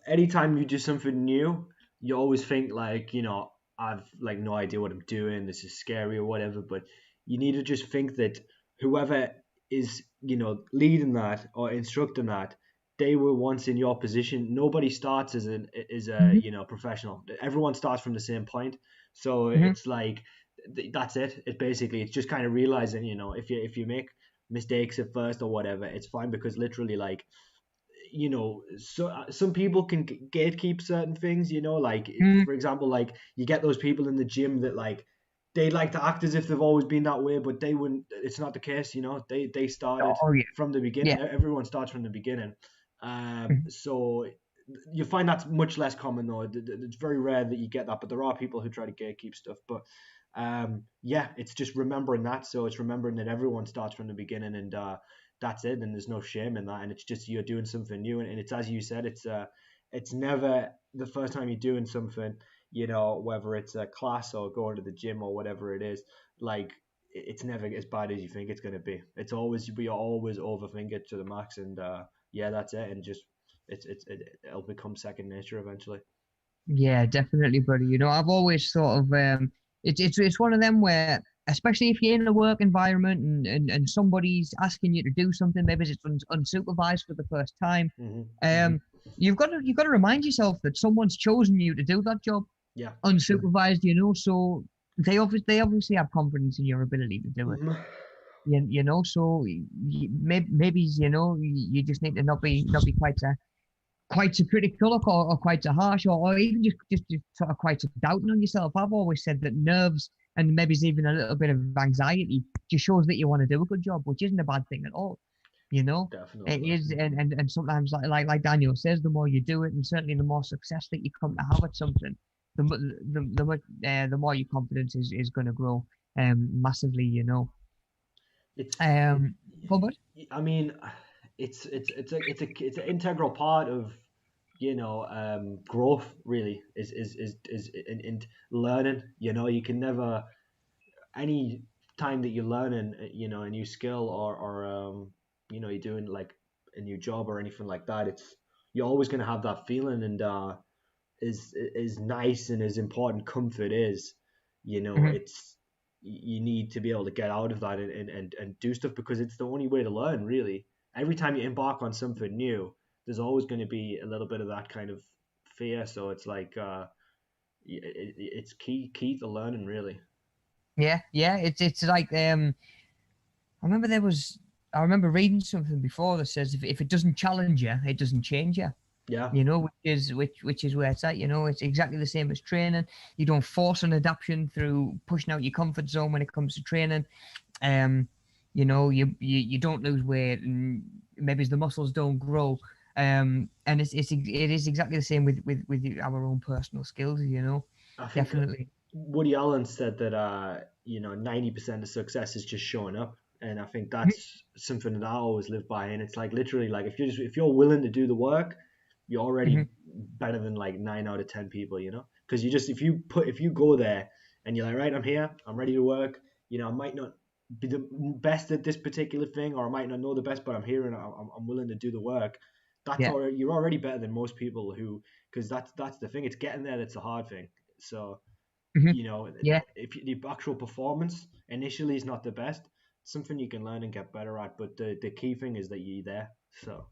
anytime you do something new, you always think like, I've like no idea what I'm doing. This is scary or whatever. But you need to just think that whoever is, leading that or instructing that, they were once in your position. Nobody starts as a professional. Everyone starts from the same point. So it's like that's it. It's just kind of realizing, if you make mistakes at first or whatever, it's fine because literally like so some people can gatekeep certain things, like for example, like you get those people in the gym that like they like to act as if they've always been that way, but they wouldn't. It's not the case. They started Oh yeah, from the beginning. yeah. Everyone starts from the beginning. So you find that's much less common though. It's very rare that you get that, but there are people who try to gatekeep stuff. But yeah, it's just remembering that. So it's remembering that everyone starts from the beginning, and that's it. And there's no shame in that. And it's just you're doing something new, and it's as you said, it's never the first time you're doing something. Whether it's a class or going to the gym or whatever it is, like it's never as bad as you think it's going to be. We always overthink it to the max, and yeah, that's it. And just it'll become second nature eventually. Yeah, definitely, buddy. You know, I've always sort of it's one of them where, especially if you're in a work environment and somebody's asking you to do something, maybe it's unsupervised for the first time, Mm-hmm. you've got to remind yourself that someone's chosen you to do that job Yeah. unsupervised. You know, so they obviously have confidence in your ability to do it. Mm-hmm. You know, so maybe you know you just need to not be quite so critical or quite so harsh or even just sort of quite so doubting on yourself. I've always said that nerves and maybe even a little bit of anxiety just shows that you want to do a good job, which isn't a bad thing at all. You know, Definitely. it is, and sometimes like Daniel says, the more you do it, and certainly the more success that you come to have at something, the more your confidence is going to grow massively. You know, It's. but I mean, it's an integral part of growth really is in learning. You can never, any time that you're learning, a new skill, or you're doing like a new job or anything like that, you're always going to have that feeling. And is nice and as important comfort is, Mhm. it's, you need to be able to get out of that, and do stuff, because it's the only way to learn really. Every time you embark on something new, there's always going to be a little bit of that kind of fear. So it's like, it's key to learning really. Yeah, yeah. It's like I remember reading something before that says if it doesn't challenge you, it doesn't change you. Yeah, Which is where it's at. It's exactly the same as training. You don't force an adaptation through pushing out your comfort zone when it comes to training. Um, you don't lose weight, and maybe the muscles don't grow. And it is exactly the same with our own personal skills. I think Definitely. Woody Allen said that 90% of success is just showing up, and I think Mhm. that's something that I always live by. And it's like, literally, like, if you're willing to do the work, you're already Mhm. better than like 9 out of 10 people, because if you go there and you're like, right, I'm here, I'm ready to work. I might not be the best at this particular thing, or I might not know the best, but I'm here and I'm willing to do the work. Yeah. You're already better than most people who, because that's the thing. It's getting there that's the hard thing. So, Mhm. you know, Yeah. if the actual performance initially is not the best, it's something you can learn and get better at. But the key thing is that you're there. So,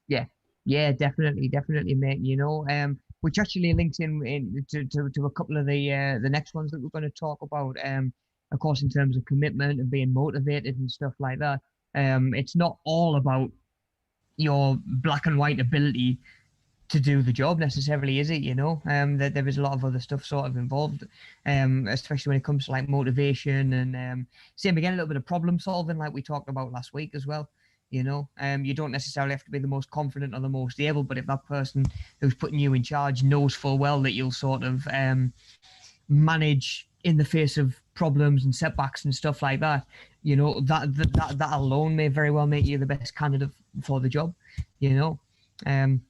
Yeah, yeah, definitely, mate. Which actually links to a couple of the next ones that we're going to talk about. Of course, in terms of commitment and being motivated and stuff like that. It's not all about your black and white ability to do the job necessarily, is it? That there is a lot of other stuff sort of involved, especially when it comes to like motivation and same again, a little bit of problem solving, like we talked about last week as well. You don't necessarily have to be the most confident or the most able, but if that person who's putting you in charge knows full well that you'll sort of manage in the face of problems and setbacks and stuff like that, that alone may very well make you the best candidate for the job. You know. Um,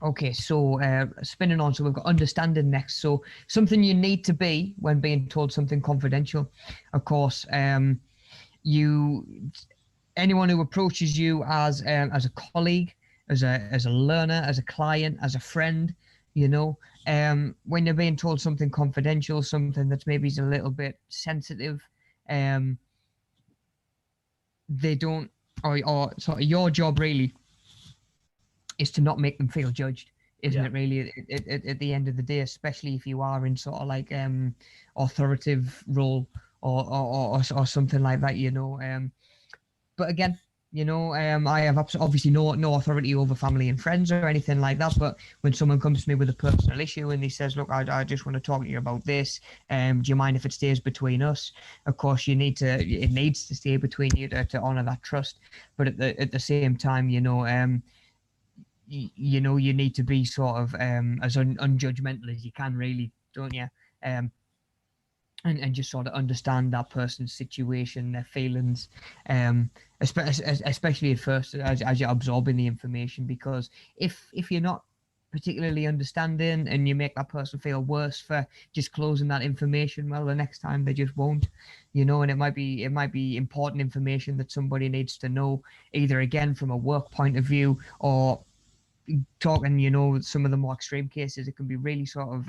Okay, so spinning on, so we've got understanding next. So something you need to be when being told something confidential. Of course, you anyone who approaches you as a colleague, as a learner, as a client, as a friend, when you're being told something confidential, something that's maybe is a little bit sensitive, um, they don't, or sort of your job really is to not make them feel judged, isn't yeah, it? Really, at the end of the day, especially if you are in sort of like authoritative role or something like that, But again, I have obviously no authority over family and friends or anything like that. But when someone comes to me with a personal issue and he says, "Look, I just want to talk to you about this. Do you mind if it stays between us?" Of course, it needs to stay between you to honor that trust. But at the same time, you need to be sort of as unjudgmental as you can, really, don't you? Um, and just sort of understand that person's situation, their feelings, especially at first as you're absorbing the information. Because if you're not particularly understanding and you make that person feel worse for disclosing that information, well, the next time they just won't, and it might be important information that somebody needs to know, either again from a work point of view or talking, some of the more extreme cases, it can be really sort of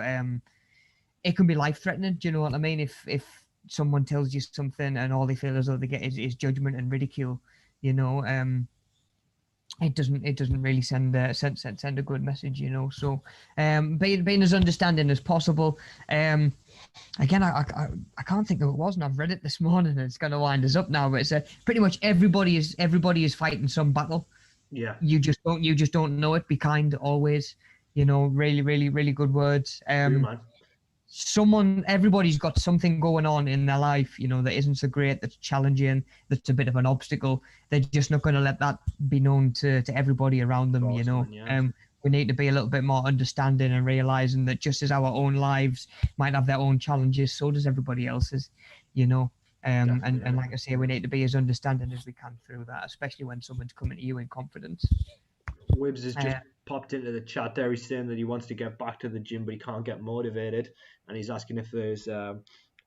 it can be life threatening. Do you know what I mean? If someone tells you something and all they feel as though they get is judgment and ridicule, you know, it doesn't really send a good message, So being as understanding as possible. Again, I can't think of what it was, and I've read it this morning, and it's going to wind us up now. But it's pretty much everybody is fighting some battle. yeah, You just don't know it. Be kind always. Really, really, really good words. true, man. Everybody's got something going on in their life, that isn't so great, that's challenging, that's a bit of an obstacle. They're just not going to let that be known to everybody around them. Force them, yeah. We need to be a little bit more understanding and realizing that just as our own lives might have their own challenges, so does everybody else's. you know and Definitely. like I say, we need to be as understanding as we can through that, especially when someone's coming to you in confidence. Wibbs is uh, just popped into the chat there. He's saying that he wants to get back to the gym, but he can't get motivated, and he's asking if there's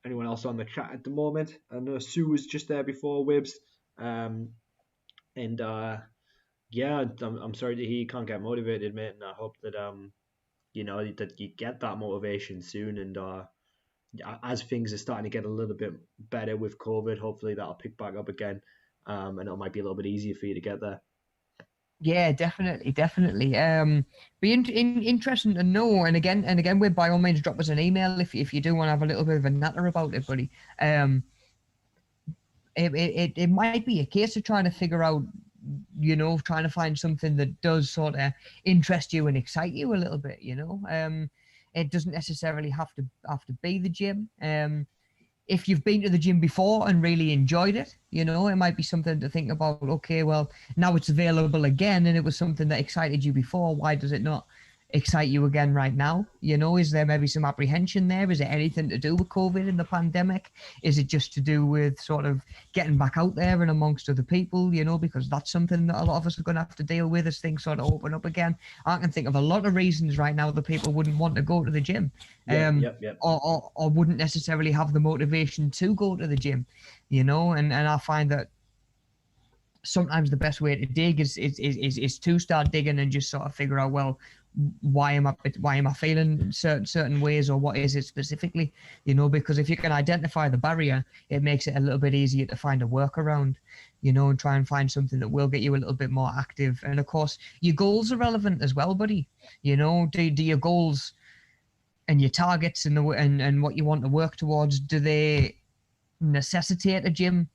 anyone else on the chat at the moment. I know Sue was just there before Wibbs, and yeah, I'm sorry that he can't get motivated, mate, and I hope that that you get that motivation soon, and as things are starting to get a little bit better with COVID, hopefully that'll pick back up again, and it might be a little bit easier for you to get there. Yeah, definitely. Be interesting to know. And again, we by all means drop us an email if you do want to have a little bit of a natter about it, buddy. It might be a case of trying to figure out, trying to find something that does sort of interest you and excite you a little bit. It doesn't necessarily have to be the gym. If you've been to the gym before and really enjoyed it, it might be something to think about. Okay, well, now it's available again, and it was something that excited you before. Why does it not excite you again right now? Is there maybe some apprehension there? Is it anything to do with COVID and the pandemic? Is it just to do with sort of getting back out there and amongst other people, because that's something that a lot of us are going to have to deal with as things sort of open up again. I can think of a lot of reasons right now that people wouldn't want to go to the gym. Yep. Or wouldn't necessarily have the motivation to go to the gym, and I find that sometimes the best way to dig is to start digging and just sort of figure out, well, why am I feeling certain ways, or what is it specifically, because if you can identify the barrier, it makes it a little bit easier to find a workaround, and try and find something that will get you a little bit more active. And of course, your goals are relevant as well, buddy. Do your goals and your targets and what you want to work towards, do they necessitate a gym?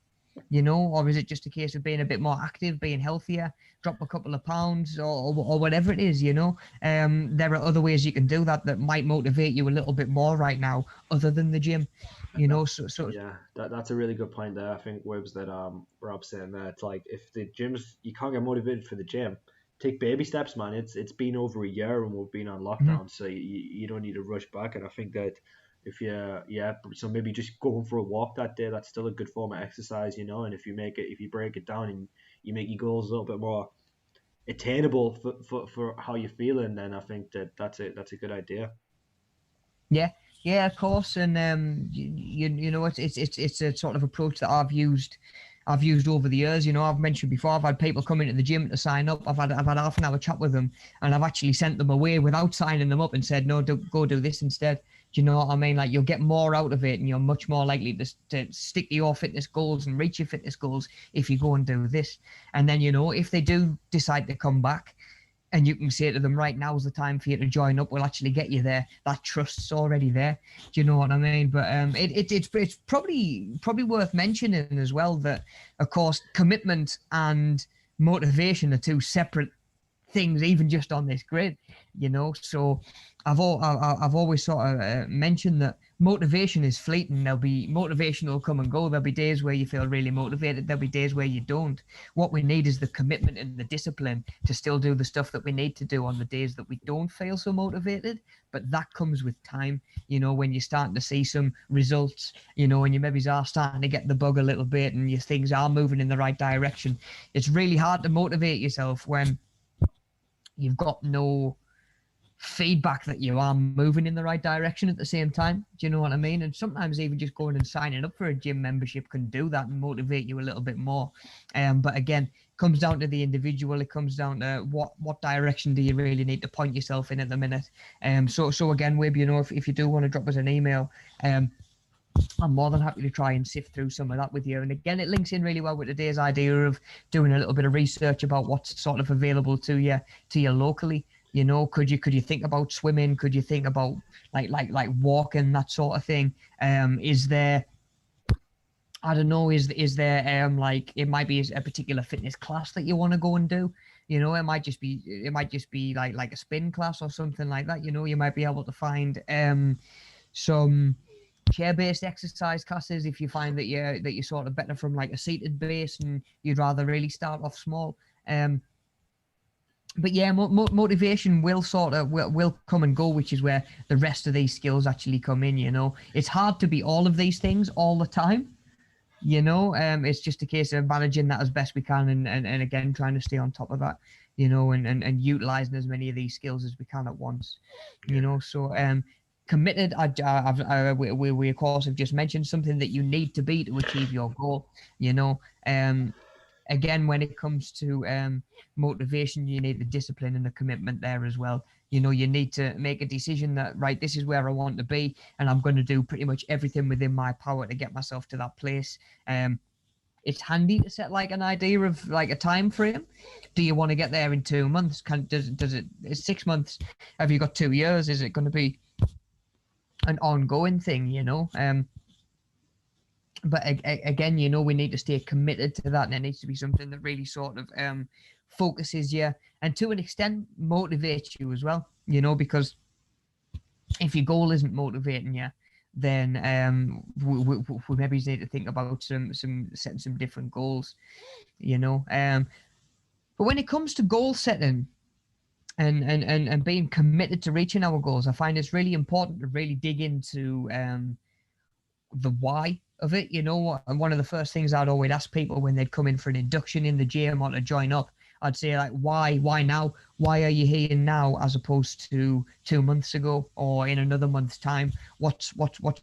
Or is it just a case of being a bit more active, being healthier, drop a couple of pounds or whatever it is, there are other ways you can do that might motivate you a little bit more right now other than the gym, Yeah, that's a really good point there. I think Wibbs that Rob's saying that it's like, if the gyms, you can't get motivated for the gym, take baby steps, man. It's been over a year and we've been on lockdown, so you don't need to rush back. And I think that if so maybe just going for a walk that day, that's still a good form of exercise, and if you break it down and you make your goals a little bit more attainable for how you're feeling, then I think that's a good idea. Yeah, of course. And it's a sort of approach that I've used over the years. I've mentioned before, I've had people come into the gym to sign up. I've had half an hour chat with them, and I've actually sent them away without signing them up and said, no, go do this instead. Do you know what I mean? Like, you'll get more out of it, and you're much more likely to stick to your fitness goals and reach your fitness goals if you go and do this. And then, if they do decide to come back, and you can say to them, right, now's the time for you to join up, we'll actually get you there. That trust's already there. Do you know what I mean? But it's probably worth mentioning as well that, of course, commitment and motivation are two separate things, even just on this grid, so I've always sort of mentioned that motivation is fleeting. Motivation will come and go. There'll be days where you feel really motivated, there'll be days where you don't. What we need is the commitment and the discipline to still do the stuff that we need to do on the days that we don't feel so motivated. But that comes with time, when you're starting to see some results, and you maybe are starting to get the bug a little bit and your things are moving in the right direction. It's really hard to motivate yourself when you've got no feedback that you are moving in the right direction at the same time. Do you know what I mean? And sometimes even just going and signing up for a gym membership can do that and motivate you a little bit more. But again, it comes down to the individual. It comes down to what direction do you really need to point yourself in at the minute. So again, Wib, if you do want to drop us an email, I'm more than happy to try and sift through some of that with you. And again, it links in really well with today's idea of doing a little bit of research about what's sort of available to you locally. Could you think about swimming? Could you think about like walking, that sort of thing? Is there, I don't know, is there like, it might be a particular fitness class that you want to go and do? It might just be like a spin class or something like that. You might be able to find some chair-based exercise classes if you find that you're sort of better from like a seated base and you'd rather really start off small. But yeah, motivation will will come and go, which is where the rest of these skills actually come in. It's hard to be all of these things all the time, you know. It's just a case of managing that as best we can, and again trying to stay on top of that, you know, and utilizing as many of these skills as we can at once, you know. So committed, we of course have just mentioned something that you need to be to achieve your goal, you know. Again, when it comes to motivation, you need the discipline and the commitment there as well. You know, you need to make a decision that, right, this is where I want to be, and I'm going to do pretty much everything within my power to get myself to that place. It's handy to set like an idea of like a time frame. Do you want to get there in 2 months? Does it, is 6 months? Have you got 2 years? Is it going to be an ongoing thing, you know? But again, you know, we need to stay committed to that, and it needs to be something that really sort of focuses you, and to an extent motivates you as well, you know, because if your goal isn't motivating you, then we maybe need to think about some setting some different goals, you know. But when it comes to goal setting and being committed to reaching our goals, I find it's really important to really dig into the why of it, you know. And one of the first things I'd always ask people when they'd come in for an induction in the gym or to join up, I'd say, like, why now? Why are you here now as opposed to 2 months ago or in another month's time? What's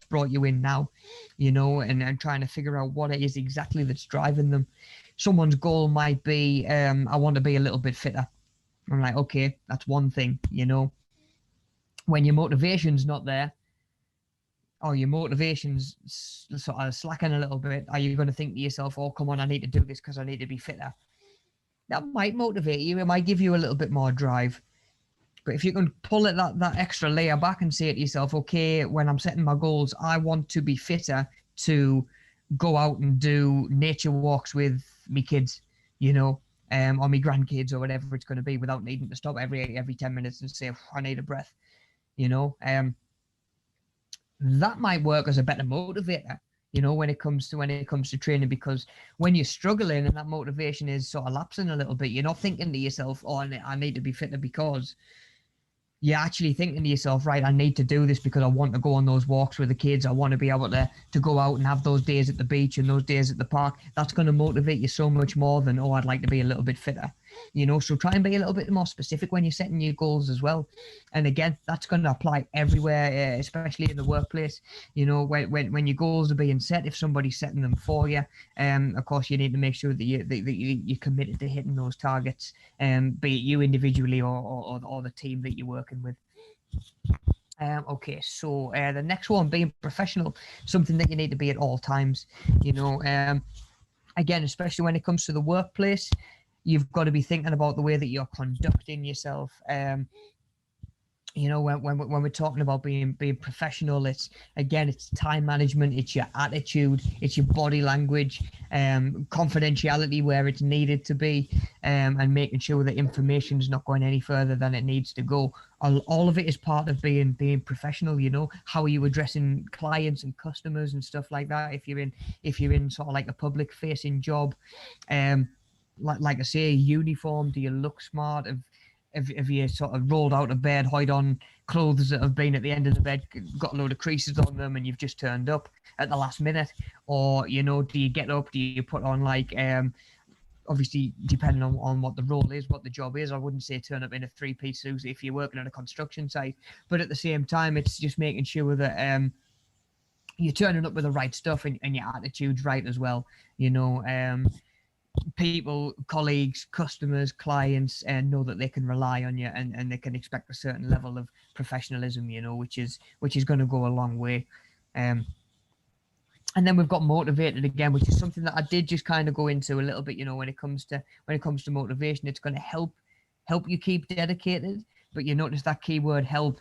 brought you in now, you know, and trying to figure out what it is exactly that's driving them. Someone's goal might be, I want to be a little bit fitter. I'm like, okay, that's one thing, you know. When your motivation's not there, or your motivation's sort of slacking a little bit, are you going to think to yourself, oh, come on, I need to do this because I need to be fitter? That might motivate you. It might give you a little bit more drive. But if you can pull it that extra layer back and say to yourself, okay, when I'm setting my goals, I want to be fitter to go out and do nature walks with me kids, you know, or me grandkids or whatever it's going to be, without needing to stop every 10 minutes and say, I need a breath, you know. That might work as a better motivator, you know, when it comes to training, because when you're struggling and that motivation is sort of lapsing a little bit, you're not thinking to yourself, oh, I need to be fitter, because you're actually thinking to yourself, right, I need to do this because I want to go on those walks with the kids. I want to be able to go out and have those days at the beach and those days at the park. That's going to motivate you so much more than, oh, I'd like to be a little bit fitter, you know. So try and be a little bit more specific when you're setting your goals as well. And again, that's going to apply everywhere, especially in the workplace. You know, when your goals are being set, if somebody's setting them for you, of course, you need to make sure that you're committed to hitting those targets, be it you individually or the team that you're working with. Okay, so the next one, being professional, something that you need to be at all times. You know, again, especially when it comes to the workplace, you've got to be thinking about the way that you're conducting yourself. You know, when we're talking about being professional, it's time management, it's your attitude, it's your body language, confidentiality where it's needed to be, and making sure that information is not going any further than it needs to go. All of it is part of being professional. You know, how are you addressing clients and customers and stuff like that? If you're in sort of like a public facing job, like I say, uniform, do you look smart? If you sort of rolled out of bed, hide on clothes that have been at the end of the bed, got a load of creases on them, and you've just turned up at the last minute? Or, you know, do you get up, do you put on like, obviously depending on what the role is, what the job is, I wouldn't say turn up in a three-piece suit if you're working at a construction site, but at the same time, it's just making sure that you're turning up with the right stuff and your attitude's right as well, you know. People, colleagues, customers, clients, and know that they can rely on you, and they can expect a certain level of professionalism, you know, which is going to go a long way. And then we've got motivated again, which is something that I did just kind of go into a little bit, you know. When it comes to motivation, it's going to help you keep dedicated, but you notice that keyword help.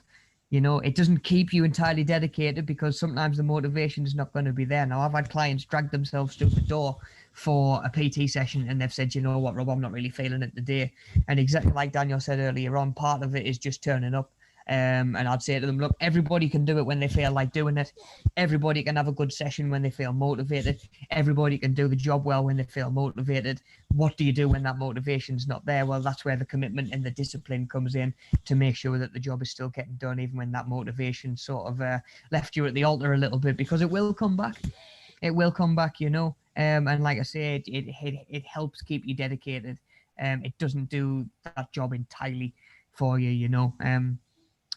You know, it doesn't keep you entirely dedicated, because sometimes the motivation is not going to be there. Now, I've had clients drag themselves through the door for a PT session and they've said, you know what, Rob, I'm not really feeling it today. And exactly like Daniel said earlier on, part of it is just turning up. And I'd say to them, look, everybody can do it when they feel like doing it. Everybody can have a good session when they feel motivated. Everybody can do the job well when they feel motivated. What do you do when that motivation's not there? Well, that's where the commitment and the discipline comes in, to make sure that the job is still getting done, even when that motivation sort of left you at the altar a little bit, because it will come back. It will come back, you know. And like I say, it helps keep you dedicated. It doesn't do that job entirely for you, you know.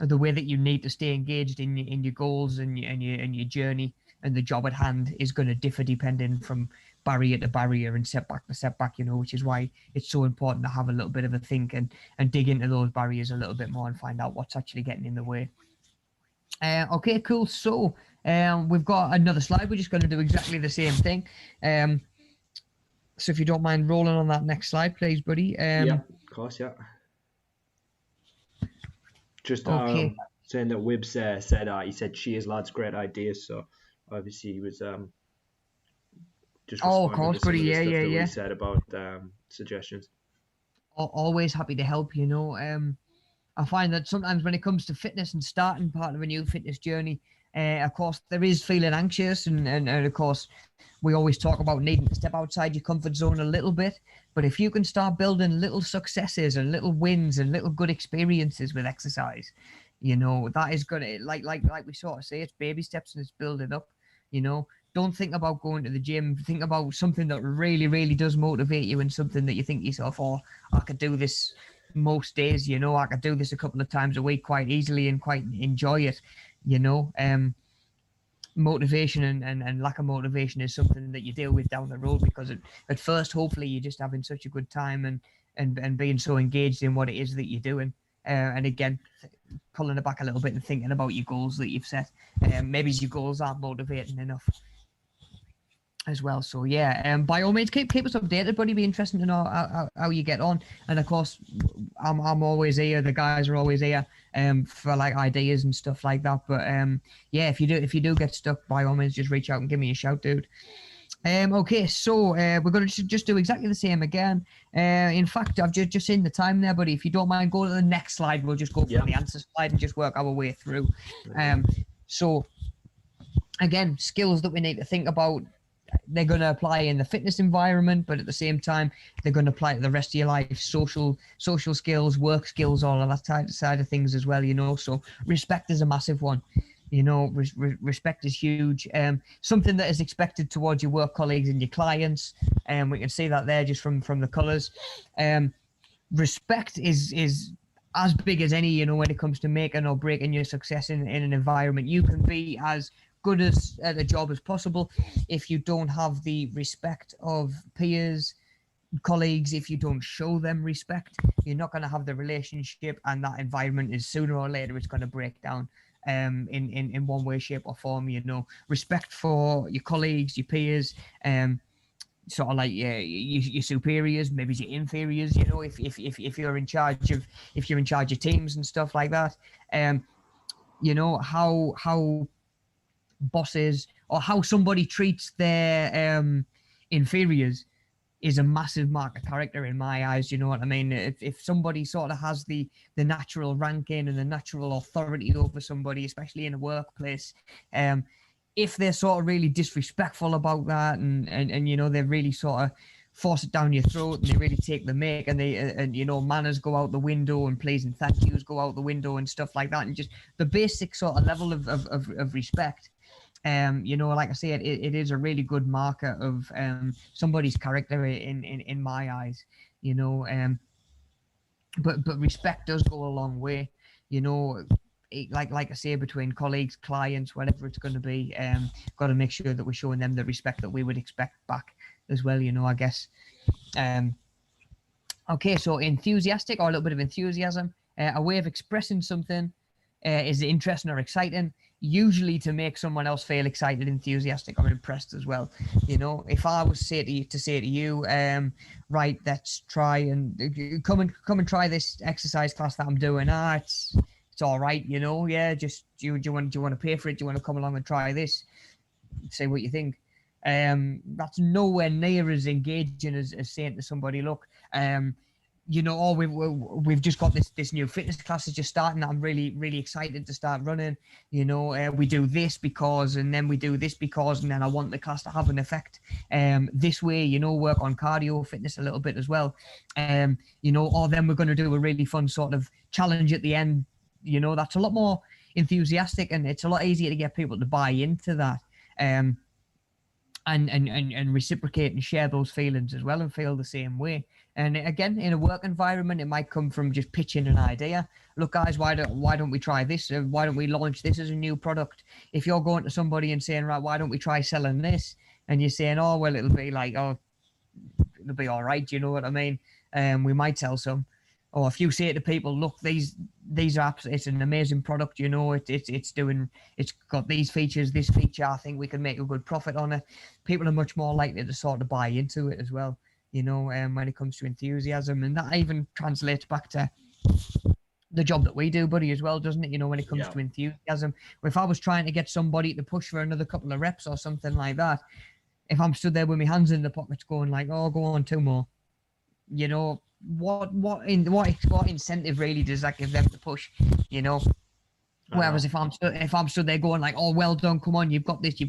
The way that you need to stay engaged in your goals and your journey and the job at hand is going to differ depending from barrier to barrier and setback to setback, you know, which is why it's so important to have a little bit of a think and dig into those barriers a little bit more and find out what's actually getting in the way. Okay, cool. So we've got another slide. We're just going to do exactly the same thing. So if you don't mind rolling on that next slide, please, buddy. Yeah, of course, yeah. Just Okay. saying that Wibbs said he said, cheers lads, great ideas. So obviously he was just Oh, of responding course, to some buddy. of the Yeah, stuff yeah, that we yeah. said about suggestions. Always happy to help, you know. I find that sometimes when it comes to fitness and starting part of a new fitness journey, of course, there is feeling anxious. And of course, we always talk about needing to step outside your comfort zone a little bit. But if you can start building little successes and little wins and little good experiences with exercise, you know, that is going to, like we sort of say, it's baby steps and it's building up, you know. Don't think about going to the gym. Think about something that really, really does motivate you and something that you think to yourself, oh, I could do this most days, you know. I could do this a couple of times a week quite easily and quite enjoy it, you know. Motivation and lack of motivation is something that you deal with down the road, because at first, hopefully, you're just having such a good time and being so engaged in what it is that you're doing. And again, pulling it back a little bit and thinking about your goals that you've set. Maybe your goals aren't motivating enough as well. So yeah, by all means, keep us updated, buddy. Be interesting to know how you get on. And of course, I'm always here. The guys are always here for like ideas and stuff like that. But yeah, if you do get stuck, by all means, just reach out and give me a shout, dude. Okay, so we're going to just do exactly the same again. In fact, I've just seen the time there, buddy. If you don't mind, go to the next slide. We'll just go for the answer slide and just work our way through. So again, skills that we need to think about. They're going to apply in the fitness environment, but at the same time, they're going to apply to the rest of your life. Social skills, work skills, all of that side of things as well, you know. So respect is a massive one. You know, respect is huge. Something that is expected towards your work colleagues and your clients. We can see that there just from the colours. Respect is as big as any, you know, when it comes to making or breaking your success in an environment. You can be as good at a job as possible if you don't have the respect of peers, colleagues. If you don't show them respect, you're not going to have the relationship, and that environment is sooner or later it's going to break down in one way, shape or form. You know, respect for your colleagues, your peers, sort of like your superiors, maybe your inferiors, you know, if you're in charge of teams and stuff like that. You know, how bosses or how somebody treats their inferiors is a massive mark of character in my eyes. You know what I mean? If somebody sort of has the natural ranking and the natural authority over somebody, especially in a workplace, if they're sort of really disrespectful about that and you know, they really sort of force it down your throat and they really take the mick, and you know, manners go out the window and please and thank yous go out the window and stuff like that, and just the basic sort of level of respect. You know, like I say, it is a really good marker of somebody's character in my eyes, you know. But respect does go a long way, you know. Like I say, between colleagues, clients, whatever it's going to be, got to make sure that we're showing them the respect that we would expect back as well, you know, I guess. Okay, so enthusiastic, or a little bit of enthusiasm, a way of expressing something is interesting or exciting, usually to make someone else feel excited, enthusiastic, or impressed as well. You know, if I was say to you, right, let's try and come and try this exercise class that I'm doing. It's all right, you know. Yeah, just do you want to pay for it? Do you want to come along and try this? Say what you think. That's nowhere near as engaging as saying to somebody, look, you know, oh, we've just got this new fitness class is just starting. I'm really, really excited to start running. You know, we do this because, and then we do this because, and then I want the class to have an effect. This way, you know, work on cardio fitness a little bit as well. You know, or then we're going to do a really fun sort of challenge at the end. You know, that's a lot more enthusiastic, and it's a lot easier to get people to buy into that. and reciprocate and share those feelings as well and feel the same way. And again, in a work environment, it might come from just pitching an idea. Look, guys, why don't we try this? Why don't we launch this as a new product? If you're going to somebody and saying, right, why don't we try selling this? And you're saying, oh, well, it'll be like, oh, it'll be all right. You know what I mean? We might sell some. Or if you say to people, look, these apps, it's an amazing product. You know, it's got these features, this feature. I think we can make a good profit on it. People are much more likely to sort of buy into it as well. You know, when it comes to enthusiasm, and that even translates back to the job that we do, buddy, as well, doesn't it? You know, when it comes to enthusiasm, if I was trying to get somebody to push for another couple of reps or something like that, if I'm stood there with my hands in the pockets going like, oh, go on, 2 more, you know, what incentive really does that give them to push, you know? Whereas if I'm stood there going like, oh, well done, come on, you've got this, you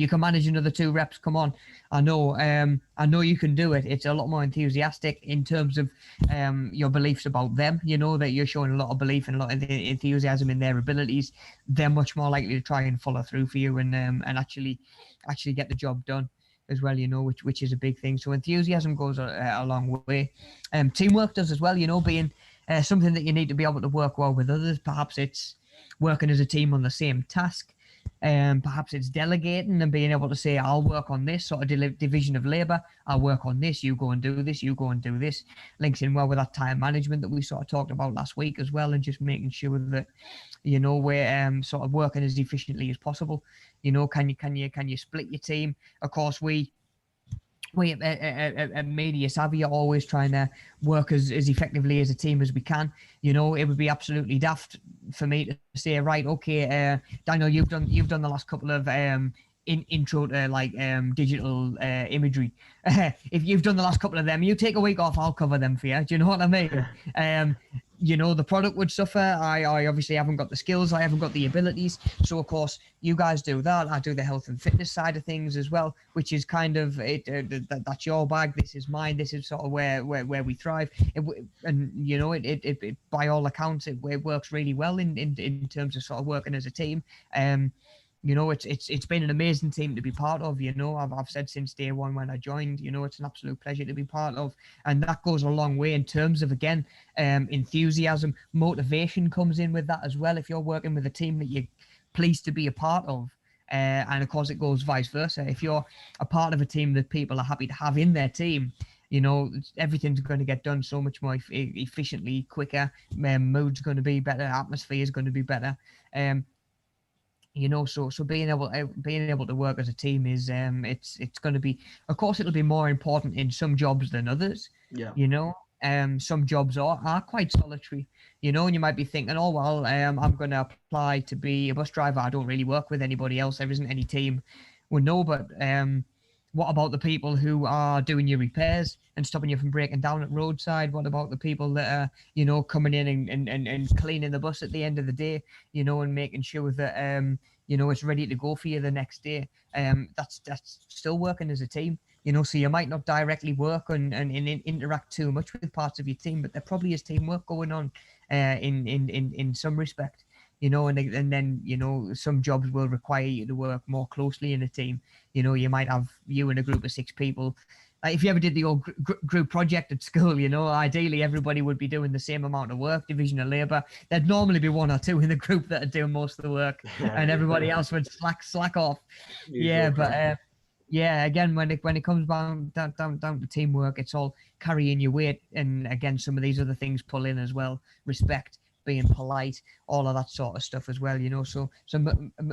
can manage another 2 reps, come on, I know you can do it. It's a lot more enthusiastic in terms of your beliefs about them. You know that you're showing a lot of belief and a lot of enthusiasm in their abilities. They're much more likely to try and follow through for you and actually get the job done as well, you know, which is a big thing. So enthusiasm goes a long way. Teamwork does as well, you know, being something that you need to be able to work well with others. Perhaps it's working as a team on the same task. Perhaps it's delegating and being able to say, I'll work on this sort of division of labor. I'll work on this. You go and do this. You go and do this. Links in well with that time management that we sort of talked about last week as well, and just making sure that, you know, we're sort of working as efficiently as possible. You know, can you split your team? Of course, we at Media Savvy are always trying to work as effectively as a team as we can. You know, it would be absolutely daft for me to say, right, okay, Daniel, you've done the last couple of intro to like digital imagery. If you've done the last couple of them, you take a week off, I'll cover them for you. Do you know what I mean? You know, the product would suffer. I obviously haven't got the skills. I haven't got the abilities. So, of course, you guys do that. I do the health and fitness side of things as well, which is kind of, that's your bag. This is mine. This is sort of where we thrive. And, you know, it by all accounts, it works really well in terms of sort of working as a team. You know, it's been an amazing team to be part of. You know, I've said since day one when I joined, you know, it's an absolute pleasure to be part of, and that goes a long way in terms of, again, enthusiasm, motivation comes in with that as well. If you're working with a team that you're pleased to be a part of, and of course it goes vice versa. If you're a part of a team that people are happy to have in their team, you know, everything's going to get done so much more efficiently, quicker. Mood's going to be better, atmosphere is going to be better. You know, so being able to work as a team is it's going to be, of course, it'll be more important in some jobs than others. Yeah. You know, some jobs are quite solitary. You know, and you might be thinking, oh well, I'm going to apply to be a bus driver. I don't really work with anybody else. There isn't any team. Well, no, but what about the people who are doing your repairs and stopping you from breaking down at roadside? What about the people that are, you know, coming in and cleaning the bus at the end of the day, you know, and making sure that, you know, it's ready to go for you the next day? That's still working as a team, you know, so you might not directly work and interact too much with parts of your team, but there probably is teamwork going on in some respect. You know, and then, you know, some jobs will require you to work more closely in a team. You know, you might have you in a group of 6 people. Like if you ever did the old group project at school, you know, ideally everybody would be doing the same amount of work, division of labor. There'd normally be 1 or 2 in the group that are doing most of the work, and everybody else would slack off. Yeah, but yeah, again, when it comes down to teamwork, it's all carrying your weight, and again, some of these other things pull in as well. Respect, being polite, all of that sort of stuff as well, you know. So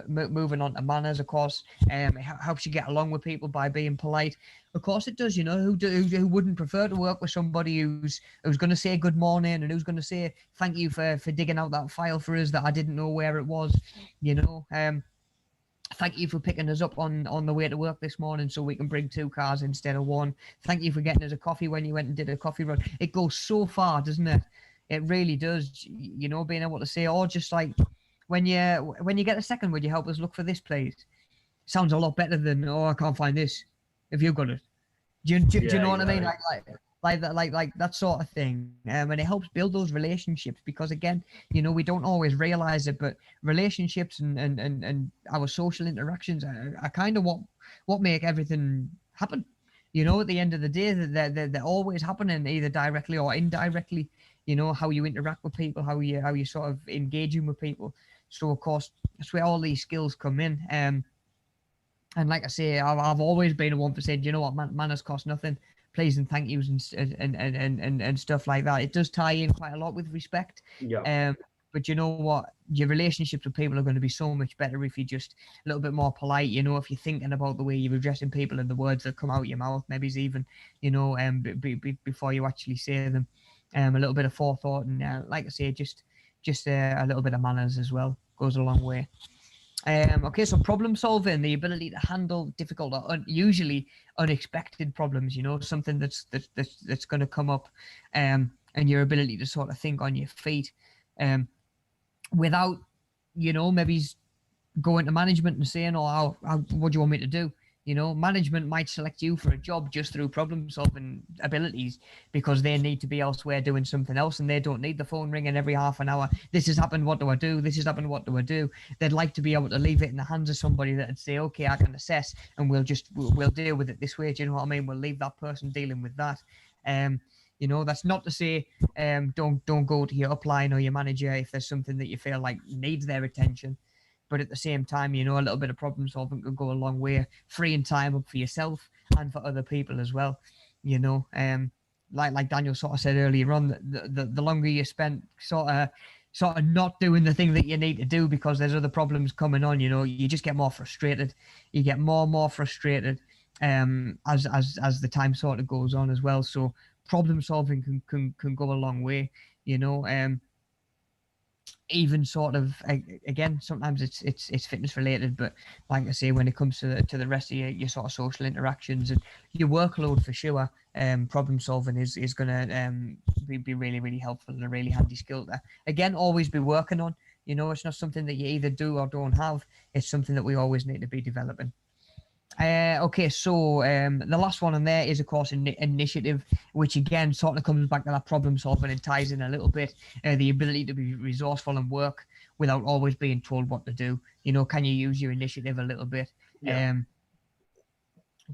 moving on to manners, of course, it helps you get along with people by being polite. Of course it does, you know. Who wouldn't prefer to work with somebody who's going to say good morning and who's going to say thank you for digging out that file for us that I didn't know where it was, you know. Thank you for picking us up on the way to work this morning so we can bring 2 cars instead of 1. Thank you for getting us a coffee when you went and did a coffee run. It goes so far, doesn't it? It really does, you know, being able to say, or just like when you get a second, would you help us look for this, please? Sounds a lot better than, oh, I can't find this. Have you got it? Do you know what I mean? Like that sort of thing. And it helps build those relationships because, again, you know, we don't always realize it, but relationships and our social interactions are kind of what make everything happen. You know, at the end of the day, they're always happening, either directly or indirectly. You know, how you interact with people, how you sort of engaging with people. So of course, that's where all these skills come in. And like I say, I've always been a one for saying, you know what, manners cost nothing. Please and thank yous and stuff like that. It does tie in quite a lot with respect. Yeah. But you know what, your relationships with people are going to be so much better if you're just a little bit more polite. You know, if you're thinking about the way you're addressing people and the words that come out your mouth, maybe it's even, you know, before you actually say them, a little bit of forethought and like I say, just a little bit of manners as well goes a long way. Okay, so problem solving, the ability to handle difficult or usually unexpected problems. You know, something that's going to come up, and your ability to sort of think on your feet, without, you know, maybe going to management and saying, "Oh, what do you want me to do?" You know, management might select you for a job just through problem solving abilities because they need to be elsewhere doing something else and they don't need the phone ringing every half an hour. This has happened. What do I do? This has happened. What do I do? They'd like to be able to leave it in the hands of somebody that'd say, "Okay, I can assess and we'll deal with it this way." Do you know what I mean? We'll leave that person dealing with that. You know, that's not to say don't go to your upline or your manager if there's something that you feel like needs their attention. But at the same time, you know, a little bit of problem solving could go a long way, freeing time up for yourself and for other people as well. You know, like Daniel sort of said earlier on, the longer you spend sort of not doing the thing that you need to do because there's other problems coming on, you know, you just get more frustrated. You get more and more frustrated as the time sort of goes on as well. So problem solving can go a long way, you know. Even sort of, again, sometimes it's fitness related, but like I say, when it comes to the rest of your sort of social interactions and your workload, for sure, problem solving is going to be really, really helpful and a really handy skill to, again, always be working on. You know, it's not something that you either do or don't have. It's something that we always need to be developing. Okay, so the last one on there is, of course, initiative, which again sort of comes back to that problem solving and ties in a little bit. The ability to be resourceful and work without always being told what to do. You know, can you use your initiative a little bit? Yeah.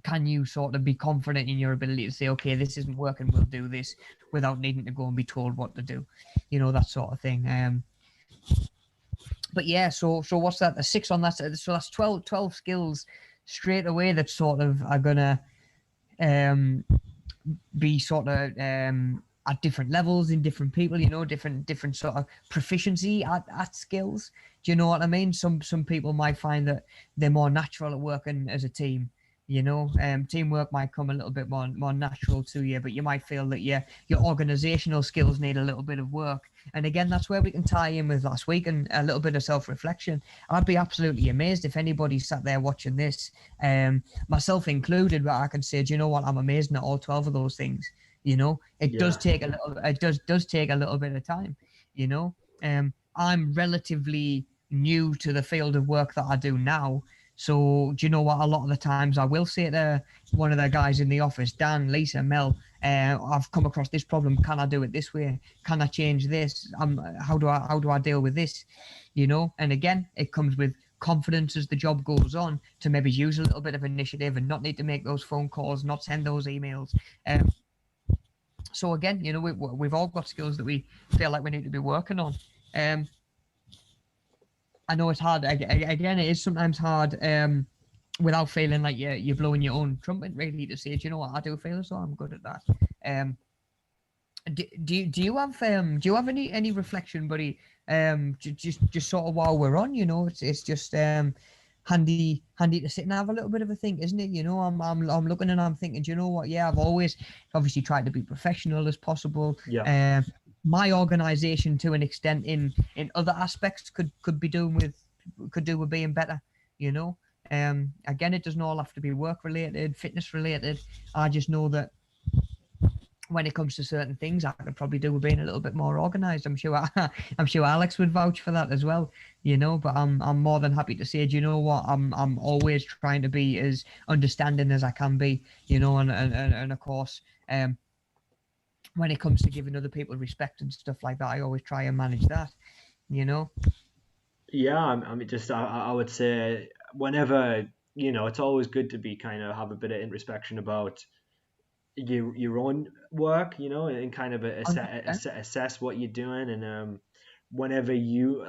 Can you sort of be confident in your ability to say, okay, this isn't working, we'll do this, without needing to go and be told what to do? You know, that sort of thing. But yeah, so what's that? A 6 on that. So that's 12 skills straight away that sort of are gonna be sort of at different levels in different people, you know, different sort of proficiency at skills. Do you know what I mean? Some people might find that they're more natural at working as a team. You know, teamwork might come a little bit more natural to you, but you might feel that your organizational skills need a little bit of work. And again, that's where we can tie in with last week and a little bit of self-reflection. I'd be absolutely amazed if anybody sat there watching this, myself included, but I can say, do you know what? I'm amazing at all 12 of those things. You know, it does take a little. It does take a little bit of time. You know, I'm relatively new to the field of work that I do now. So do you know what? A lot of the times I will say to one of the guys in the office, Dan, Lisa, Mel, I've come across this problem. Can I do it this way? Can I change this? How do I deal with this? You know, and again, it comes with confidence as the job goes on to maybe use a little bit of initiative and not need to make those phone calls, not send those emails. So again, you know, we've all got skills that we feel like we need to be working on. I know it's hard. Again, it is sometimes hard without feeling like you're blowing your own trumpet, really, to say, do you know what, I do feel as though I'm good at that. Do you have any reflection, buddy? Just sort of while we're on, you know, it's just handy to sit and have a little bit of a think, isn't it? You know, I'm looking and I'm thinking, do you know what? Yeah, I've always obviously tried to be professional as possible. Yeah. My organization, to an extent, in other aspects, could do with being better. You know, again, it doesn't all have to be work related, fitness related. I just know that when it comes to certain things, I could probably do with being a little bit more organized. I'm sure Alex would vouch for that as well, you know. But I'm more than happy to say, do you know what? I'm always trying to be as understanding as I can be, you know, and of course, when it comes to giving other people respect and stuff like that, I always try and manage that, you know. Yeah, I mean, just I would say whenever it's always good to be kind of have a bit of introspection about your own work, and kind of 100%. assess what you're doing, and whenever you've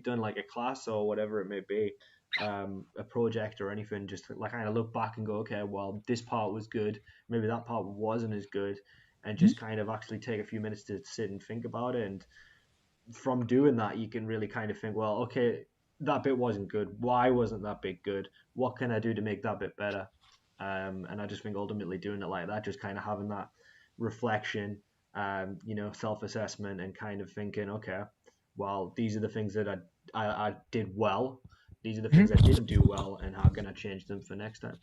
done like a class or whatever it may be, a project or anything, just like kind of look back and go, okay, well, this part was good, maybe that part wasn't as good, and Mhm. just kind of actually take a few minutes to sit and think about it. And from doing that, you can really kind of think, well, okay, that bit wasn't good. Why wasn't that bit good? What can I do to make that bit better? And I just think ultimately doing it like that, just kind of having that reflection, self-assessment, and kind of thinking, okay, well, these are the things that I did well. These are the things I Mhm. didn't do well, and how can I change them for next time?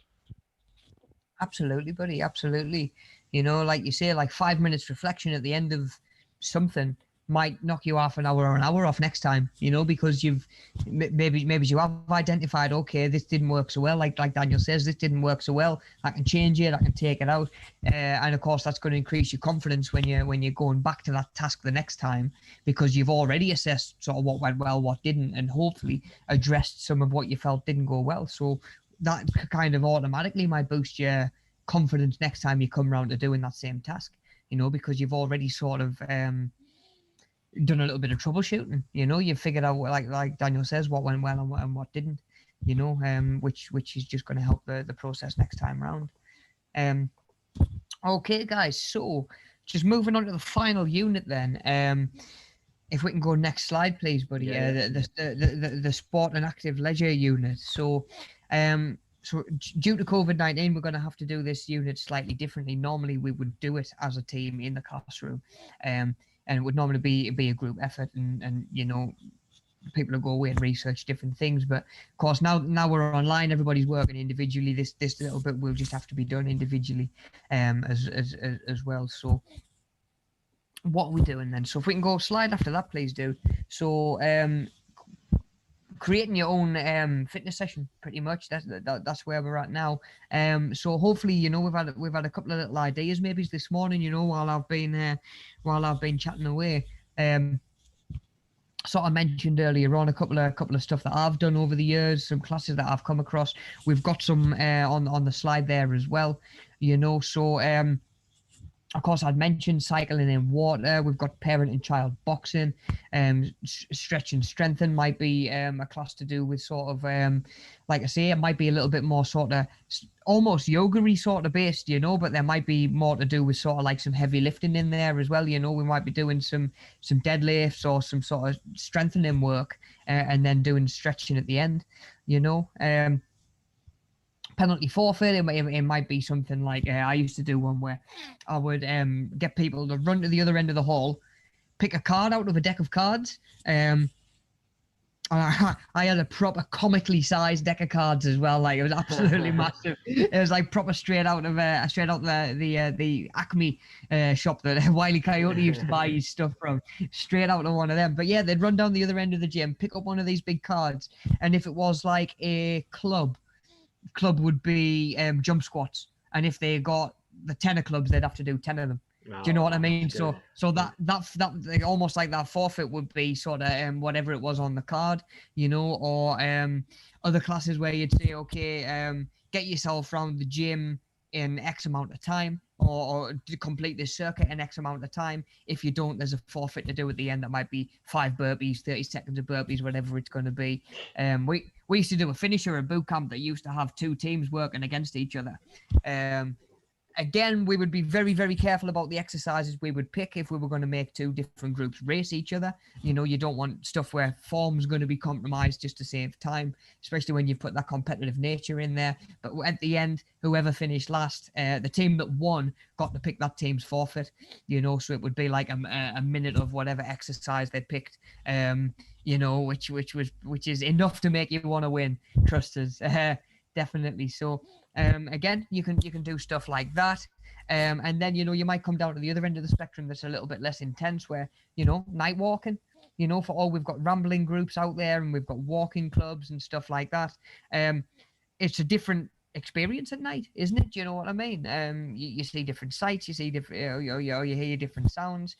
Absolutely, buddy. Absolutely. Like you say, like 5 minutes reflection at the end of something might knock you half an hour or an hour off next time, because you've maybe you have identified, okay, this didn't work so well. Like Daniel says, this didn't work so well. I can change it. I can take it out. And of course, that's going to increase your confidence when you're going back to that task the next time, because you've already assessed sort of what went well, what didn't, and hopefully addressed some of what you felt didn't go well. So that kind of automatically might boost your confidence next time you come around to doing that same task, because you've already sort of done a little bit of troubleshooting. You've figured out, like Daniel says, what went well and what didn't, which is just going to help the process next time round. Okay, guys, so just moving on to the final unit then. If we can go next slide, please, buddy. Yeah, The sport and active leisure unit. So due to COVID-19, we're going to have to do this unit slightly differently. Normally, we would do it as a team in the classroom, and it would normally be a group effort, and people will go away and research different things. But of course, now we're online. Everybody's working individually. This little bit will just have to be done individually, as well. So what are we doing then? So if we can go slide after that, please do. So creating your own fitness session, pretty much. That's where we're at now. So hopefully, we've had a couple of little ideas maybe this morning, while I've been chatting away. Sort of mentioned earlier on a couple of stuff that I've done over the years, some classes that I've come across. We've got some on the slide there as well, So of course, I'd mentioned cycling in water. We've got parent and child boxing. Stretch and strengthen might be a class to do with sort of, like I say, it might be a little bit more sort of almost yoga-y sort of based, but there might be more to do with sort of like some heavy lifting in there as well. We might be doing some deadlifts or some sort of strengthening work, and then doing stretching at the end, penalty forfeit. It might be something like I used to do one where I would get people to run to the other end of the hall, pick a card out of a deck of cards. I had a proper comically sized deck of cards as well. Like, it was absolutely massive. It was like proper straight out of the Acme shop that Wiley Coyote used to buy his stuff from. Straight out of one of them. But yeah, they'd run down the other end of the gym, pick up one of these big cards, and if it was like a club would be jump squats, and if they got the 10 of clubs, they'd have to do 10 of them. Do you know what I mean? That's good. So that like, almost like that forfeit would be sort of whatever it was on the card, or other classes where you'd say, okay, get yourself around the gym in X amount of time, or to complete this circuit in X amount of time. If you don't, there's a forfeit to do at the end. That might be 5 burpees, 30 seconds of burpees, whatever it's going to be. We used to do a finisher at boot camp that used to have 2 teams working against each other. Again, we would be very, very careful about the exercises we would pick if we were going to make 2 different groups race each other. You don't want stuff where form's going to be compromised just to save time, especially when you put that competitive nature in there. But at the end, whoever finished last, the team that won got to pick that team's forfeit, so it would be like a minute of whatever exercise they picked, which is enough to make you want to win. Trust us. Definitely. So again, you can do stuff like that, and then you might come down to the other end of the spectrum that's a little bit less intense, where night walking. For all, we've got rambling groups out there, and we've got walking clubs and stuff like that. It's a different experience at night, isn't it? Do you know what I mean? You see different sights, you see different, you hear different sounds.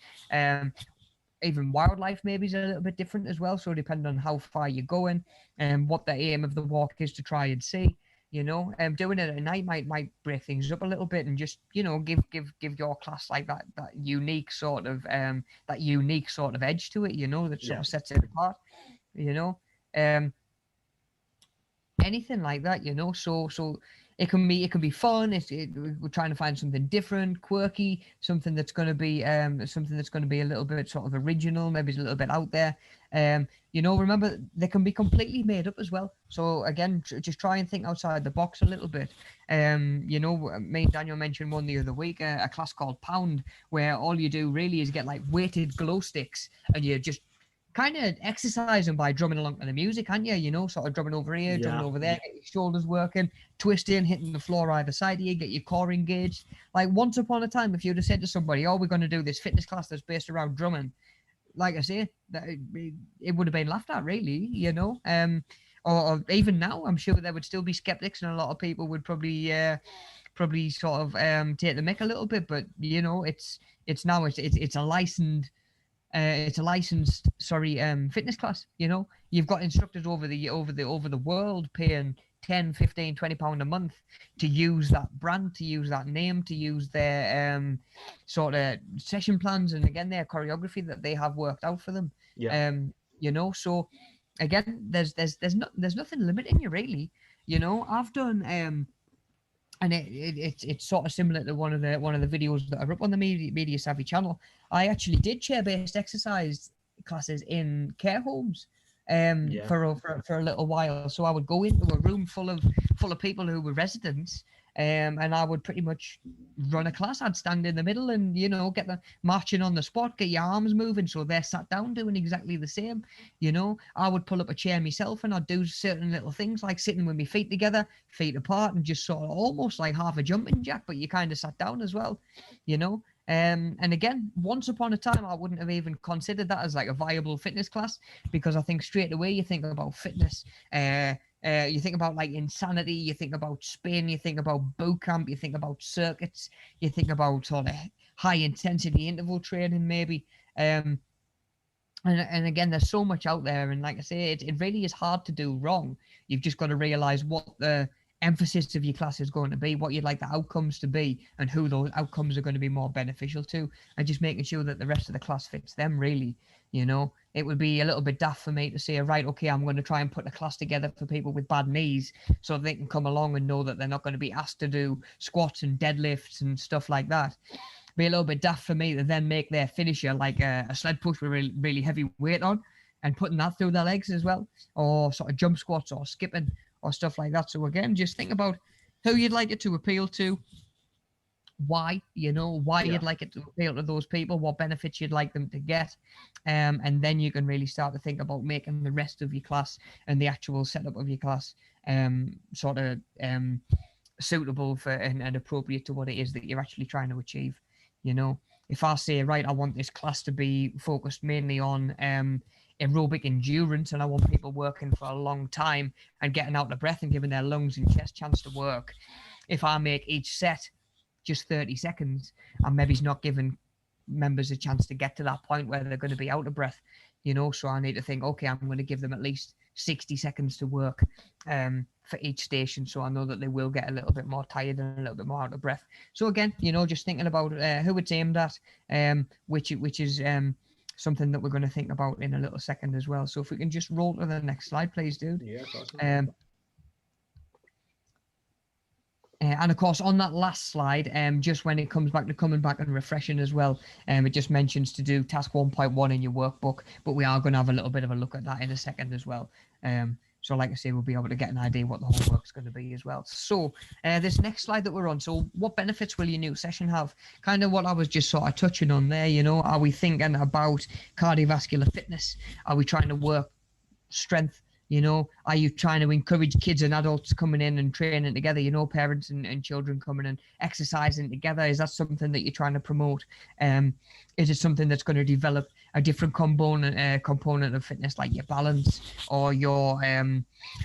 even wildlife maybe is a little bit different as well. So depending on how far you're going and what the aim of the walk is to try and see, doing it at night might break things up a little bit and just, give your class like that unique sort of edge to it, that sort of sets it apart, you know. Um, anything like that, so it can be fun. We're trying to find something different, quirky, something that's going to be a little bit sort of original, maybe it's a little bit out there. Remember, they can be completely made up as well, so again, just try and think outside the box a little bit. Me and Daniel mentioned one the other week, a class called Pound, where all you do really is get like weighted glow sticks and you just kind of exercising by drumming along to the music, aren't you? Sort of drumming over here, drumming over there, get your shoulders working, twisting, hitting the floor either side of you, get your core engaged. Like once upon a time, if you'd have said to somebody, "Oh, we're going to do this fitness class that's based around drumming," like I say, that it would have been laughed at, really, or even now, I'm sure there would still be skeptics, and a lot of people would probably sort of take the mick a little bit. But it's now it's a licensed fitness class. You've got instructors over the world paying 10, 15, 20 pound a month to use that brand, to use that name, to use their sort of session plans, and again their choreography that they have worked out for them. So again, there's nothing limiting you, really. I've done and it's sort of similar to one of the videos that are up on the Media Savvy channel. I actually did chair-based exercise classes in care homes for a little while. So I would go into a room full of people who were residents, and I would pretty much run a class. I'd stand in the middle and get them marching on the spot, get your arms moving, so they're sat down doing exactly the same. I would pull up a chair myself and I'd do certain little things like sitting with my feet together, feet apart, and just sort of almost like half a jumping jack, but you kind of sat down as well. And again, once upon a time, I wouldn't have even considered that as like a viable fitness class, because I think straight away you think about fitness, you think about like insanity, you think about spin, you think about boot camp, you think about circuits, you think about sort of high intensity interval training maybe. And again, there's so much out there, and like I say, it really is hard to do wrong. You've just got to realize what the emphasis of your class is going to be, what you'd like the outcomes to be, and who those outcomes are going to be more beneficial to, and just making sure that the rest of the class fits them, really. It would be a little bit daft for me to say, right, okay, I'm going to try and put a class together for people with bad knees so they can come along and know that they're not going to be asked to do squats and deadlifts and stuff like that. Be a little bit daft for me to then make their finisher like a sled push with really, really heavy weight on and putting that through their legs as well, or sort of jump squats or skipping or stuff like that. So again, just think about who you'd like it to appeal to, why you'd like it to appeal to those people, what benefits you'd like them to get, and then you can really start to think about making the rest of your class and the actual setup of your class sort of suitable for and appropriate to what it is that you're actually trying to achieve. If I say, right, I want this class to be focused mainly on aerobic endurance, and I want people working for a long time and getting out of breath and giving their lungs and chest chance to work. If I make each set just 30 seconds, and maybe it's not giving members a chance to get to that point where they're going to be out of breath, so I need to think, okay, I'm going to give them at least 60 seconds to work for each station, so I know that they will get a little bit more tired and a little bit more out of breath. So again, just thinking about who it's aimed at, which is something that we're going to think about in a little second as well. So if we can just roll to the next slide, please, dude. Yeah, awesome. And of course, on that last slide, just when it comes back to coming back and refreshing as well, it just mentions to do task 1.1 in your workbook, but we are going to have a little bit of a look at that in a second as well. So like I say, we'll be able to get an idea what the homework's going to be as well. So this next slide that we're on, so what benefits will your new session have? Kind of what I was just sort of touching on there, are we thinking about cardiovascular fitness? Are we trying to work strength? Are you trying to encourage kids and adults coming in and training together, you know, parents and children coming and exercising together? Is that something that you're trying to promote? Is it something that's going to develop a different component of fitness, like your balance or your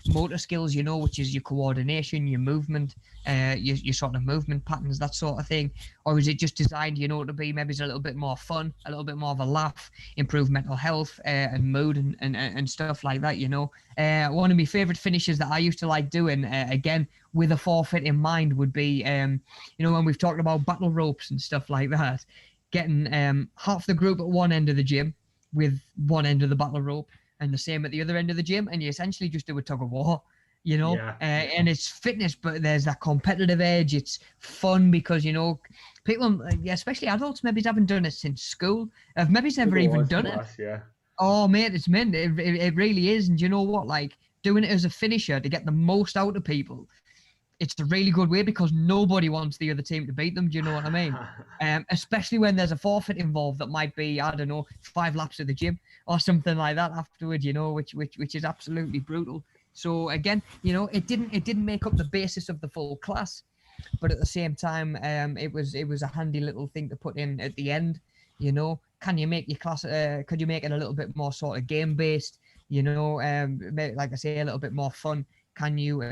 motor skills, you know, which is your coordination, your movement, your sort of movement patterns, that sort of thing? Or is it just designed, you know, to be maybe a little bit more fun, a little bit more of a laugh, improve mental health and mood and stuff like that, you know? One of my favorite finishes that I used to like doing, again, with a forfeit in mind, would be, you know, when we've talked about battle ropes and stuff like that, getting half the group at one end of the gym with one end of the battle rope and the same at the other end of the gym, and you essentially just do a tug of war, you know. Yeah. And it's fitness, but there's that competitive edge. It's fun because, you know, people, especially adults, maybe haven't done it since school, have maybe never even done it. Yeah. Oh mate, it's mint. It really is. And you know what, like, doing it as a finisher to get the most out of people, it's a really good way, because nobody wants the other team to beat them. Do you know what I mean? Especially when there's a forfeit involved that might be, I don't know, 5 laps of the gym or something like that afterwards, you know, which is absolutely brutal. So again, you know, it didn't make up the basis of the full class, but at the same time, it was a handy little thing to put in at the end. You know, can you make your class? Could you make it a little bit more sort of game based? You know, like I say, a little bit more fun. Can you,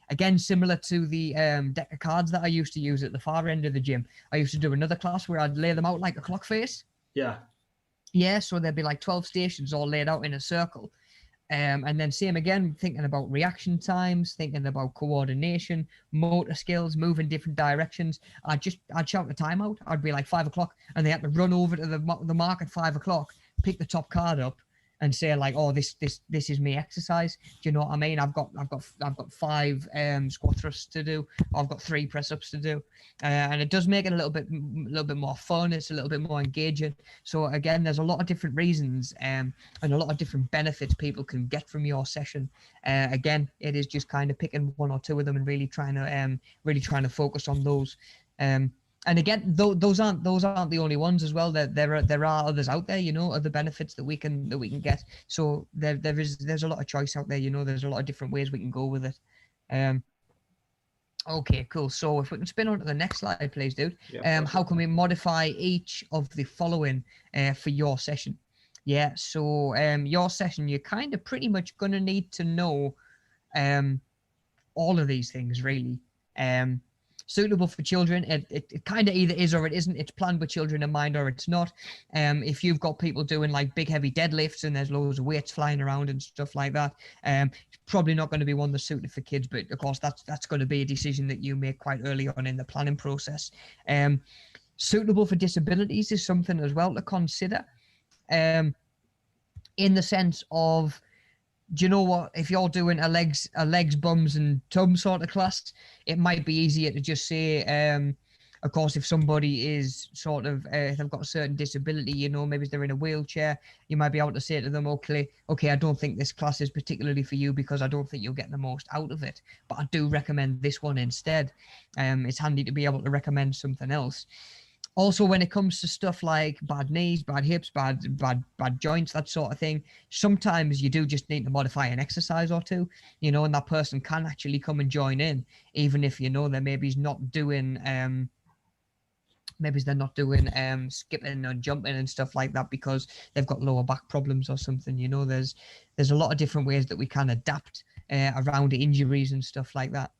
again, similar to the deck of cards that I used to use at the far end of the gym, I used to do another class where I'd lay them out like a clock face. Yeah. Yeah, so there'd be like 12 stations all laid out in a circle. And then same again, thinking about reaction times, thinking about coordination, motor skills, moving different directions. I'd shout the timeout. I'd be like 5 o'clock, and they had to run over to the mark at 5 o'clock, pick the top card up, and say like, oh, this is me exercise. Do you know what I mean? I've got 5 squat thrusts to do. I've got 3 press ups to do, and it does make it a little bit more fun. It's a little bit more engaging. So again, there's a lot of different reasons and a lot of different benefits people can get from your session. Again, it is just kind of picking 1 or 2 of them and really trying to focus on those. And again, those aren't the only ones as well. There are others out there, you know, other benefits that we can get. So there's a lot of choice out there, you know. There's a lot of different ways we can go with it. Okay, cool. So if we can spin on to the next slide, please, dude. Yeah, how can we modify each of the following for your session? Yeah. So your session, you're kind of pretty much gonna need to know all of these things, really. Suitable for children, it kind of either is or it isn't. It's planned with children in mind or it's not. If you've got people doing like big heavy deadlifts and there's loads of weights flying around and stuff like that, it's probably not going to be one that's suited for kids, but of course that's going to be a decision that you make quite early on in the planning process. Suitable for disabilities is something as well to consider, in the sense of, do you know what? If you're doing a legs, bums, and tums sort of class, it might be easier to just say, of course, if somebody is sort of, if they've got a certain disability, you know, maybe they're in a wheelchair, you might be able to say to them, okay, I don't think this class is particularly for you because I don't think you'll get the most out of it, but I do recommend this one instead. It's handy to be able to recommend something else. Also, when it comes to stuff like bad knees, bad hips, bad joints, that sort of thing, sometimes you do just need to modify an exercise or 2, you know, and that person can actually come and join in, even if, you know, they're maybe not doing skipping or jumping and stuff like that because they've got lower back problems or something. You know, there's a lot of different ways that we can adapt around injuries and stuff like that.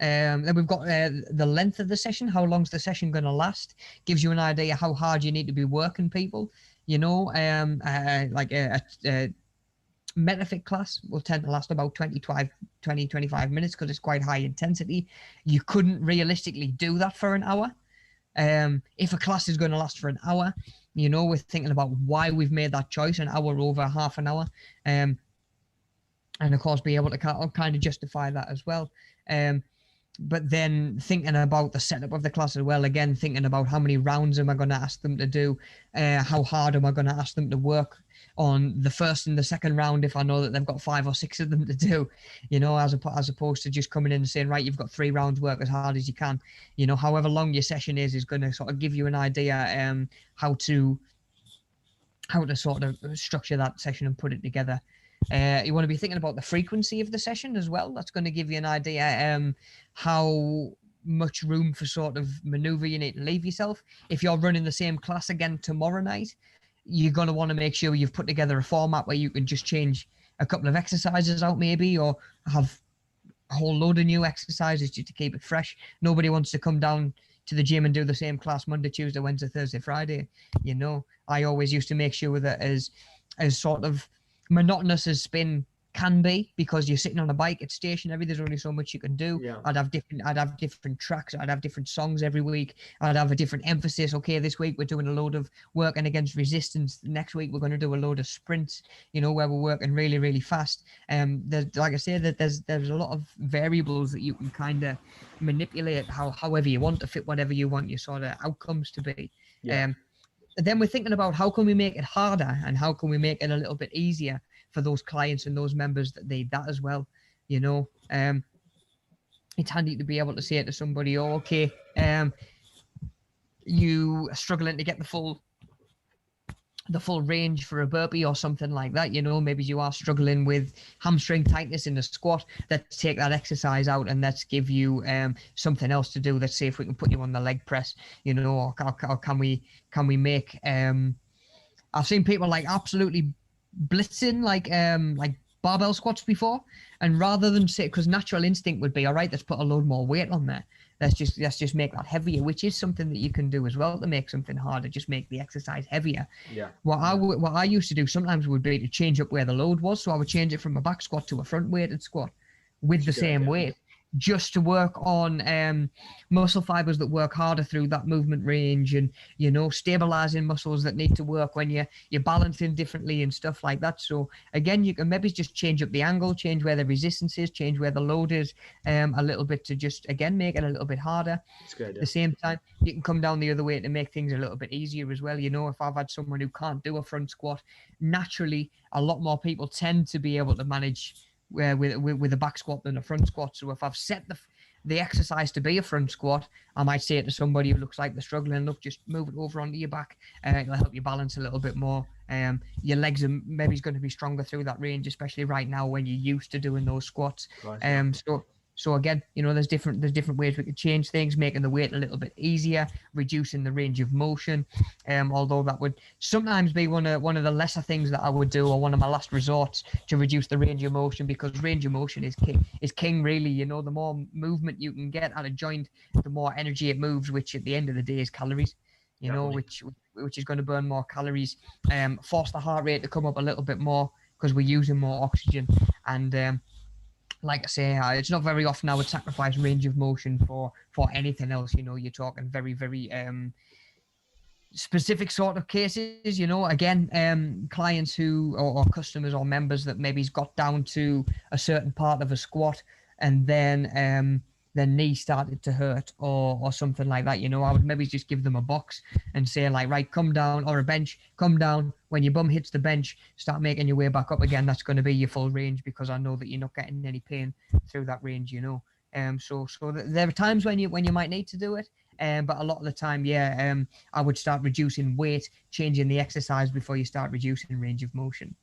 Then we've got the length of the session. How long's the session going to last? Gives you an idea how hard you need to be working people. You know, like a Metafit class will tend to last about 25 minutes because it's quite high intensity. You couldn't realistically do that for an hour. If a class is going to last for an hour, you know, we're thinking about why we've made that choice, an hour over half an hour. And of course, be able to kind of justify that as well. But then thinking about the setup of the class as well, again, thinking about how many rounds am I going to ask them to do, how hard am I going to ask them to work on the first and the second round if I know that they've got 5 or 6 of them to do, you know, as opposed to just coming in and saying, right, you've got 3 rounds, work as hard as you can. You know, however long your session is going to sort of give you an idea how to sort of structure that session and put it together. You want to be thinking about the frequency of the session as well. That's going to give you an idea how much room for sort of maneuver you need to leave yourself. If you're running the same class again tomorrow night, you're going to want to make sure you've put together a format where you can just change a couple of exercises out maybe, or have a whole load of new exercises just to keep it fresh. Nobody wants to come down to the gym and do the same class Monday, Tuesday, Wednesday, Thursday, Friday. You know, I always used to make sure that as sort of monotonous as spin can be, because you're sitting on a bike, it's stationary, there's only so much you can do. Yeah. I'd have different tracks, I'd have different songs every week, I'd have a different emphasis. Okay, this week we're doing a load of working against resistance, next week we're going to do a load of sprints, you know, where we're working really, really fast. There's, like I say, that there's a lot of variables that you can kind of manipulate however you want to fit whatever you want your sort of outcomes to be. Yeah. Then we're thinking about how can we make it harder and how can we make it a little bit easier for those clients and those members that need that as well. You know, it's handy to be able to say to somebody, oh, okay, you are struggling to get the full range for a burpee or something like that. You know, maybe you are struggling with hamstring tightness in the squat. Let's take that exercise out and let's give you something else to do. Let's see if we can put you on the leg press, you know, or can we make I've seen people like absolutely blitzing like barbell squats before, and rather than say, because natural instinct would be, all right, let's put a load more weight on there, let's just make that heavier, which is something that you can do as well to make something harder, just make the exercise heavier. Yeah. What I used to do sometimes would be to change up where the load was, so I would change it from a back squat to a front weighted squat with the same weight, just to work on muscle fibers that work harder through that movement range, and, you know, stabilizing muscles that need to work when you're balancing differently and stuff like that. So again, you can maybe just change up the angle, change where the resistance is, change where the load is a little bit, to just again make it a little bit harder. That's good. At the same time, you can come down the other way to make things a little bit easier as well. You know, if I've had someone who can't do a front squat, naturally a lot more people tend to be able to manage with a back squat than a front squat. So if I've set the exercise to be a front squat, I might say to somebody who looks like they're struggling, look, just move it over onto your back. It'll help you balance a little bit more. Your legs are maybe going to be stronger through that range, especially right now when you're used to doing those squats. Right. So again, you know, there's different ways we could change things, making the weight a little bit easier, reducing the range of motion. Although that would sometimes be one of the lesser things that I would do, or one of my last resorts to reduce the range of motion, because range of motion is king really. You know, the more movement you can get at a joint, the more energy it moves, which at the end of the day is calories. You know, which is going to burn more calories. Force the heart rate to come up a little bit more because we're using more oxygen. And like I say, it's not very often I would sacrifice range of motion for anything else. You know, you're talking very, very specific sort of cases. You know, again, clients who or customers or members that maybe's got down to a certain part of a squat, and then their knee started to hurt or something like that. You know, I would maybe just give them a box and say, like, right, come down, or a bench, come down. When your bum hits the bench, start making your way back up again. That's going to be your full range, because I know that you're not getting any pain through that range, you know. So there are times when you might need to do it, but a lot of the time, I would start reducing weight, changing the exercise before you start reducing range of motion.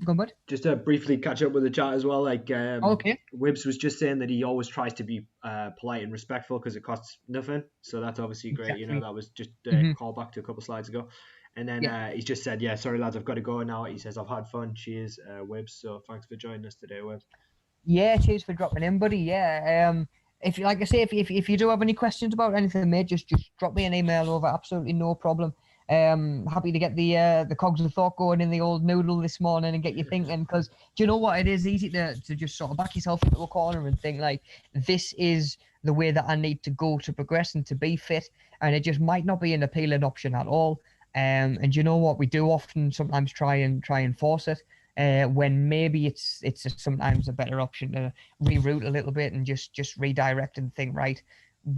Go on, bud. Just to briefly catch up with the chat as well, like okay. Wibbs was just saying that he always tries to be polite and respectful because it costs nothing. So that's obviously great. Exactly. You know, that was just a call back to a couple of slides ago. And then he's just said, sorry lads, I've got to go now. He says, I've had fun. Cheers, Wibbs. So thanks for joining us today, Wibbs. Yeah, cheers for dropping in, buddy. Yeah. If you, like I say, if you do have any questions about anything, mate, just drop me an email over. Absolutely no problem. Happy to get the cogs of thought going in the old noodle this morning and get you thinking, because do you know what, it is easy to just sort of back yourself into a corner and think, like, this is the way that I need to go to progress and to be fit, and it just might not be an appealing option at all. And you know what, we do often sometimes try and force it, when maybe it's sometimes a better option to reroute a little bit and just redirect and think, right,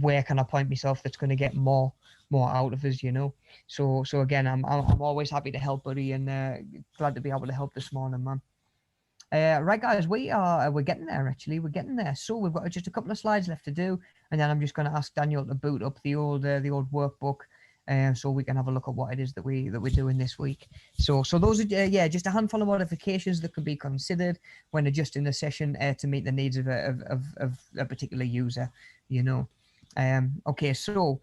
where can I point myself that's going to get more out of us, you know. So again, I'm always happy to help, buddy, and glad to be able to help this morning, man. Right, guys, we're getting there. Actually, we're getting there. So we've got just a couple of slides left to do, and then I'm just going to ask Daniel to boot up the old workbook, so we can have a look at what it is that we're doing this week. So those are just a handful of modifications that could be considered when adjusting the session to meet the needs of a particular user. Okay, so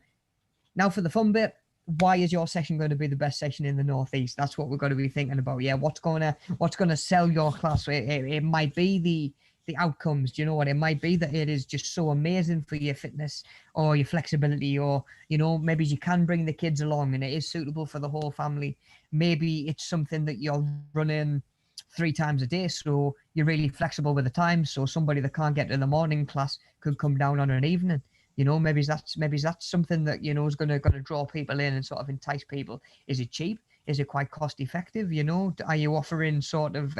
now for the fun bit. Why is your session going to be the best session in the Northeast? That's what we're going to be thinking about. Yeah, what's going to sell your class? It might be the outcomes. Do you know what? It might be that it is just so amazing for your fitness or your flexibility, or maybe you can bring the kids along and it is suitable for the whole family. Maybe it's something that you're running 3 times a day, so you're really flexible with the time. So somebody that can't get to the morning class could come down on an evening. Maybe that's something that is going to draw people in and sort of entice people. Is it cheap? Is it quite cost effective? Are you offering sort of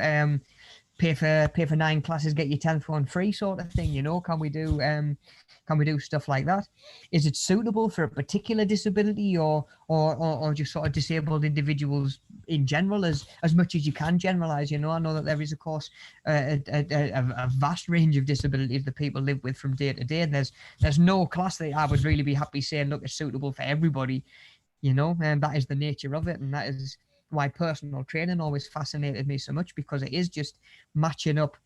pay for 9 classes, get your 10th one free sort of thing? Can we do stuff like that? Is it suitable for a particular disability or just sort of disabled individuals in general, as much as you can generalize? I know that there is, of course, a vast range of disabilities that people live with from day to day, and there's no class that I would really be happy saying, look, it's suitable for everybody, and that is the nature of it. And that is why personal training always fascinated me so much, because it is just matching up.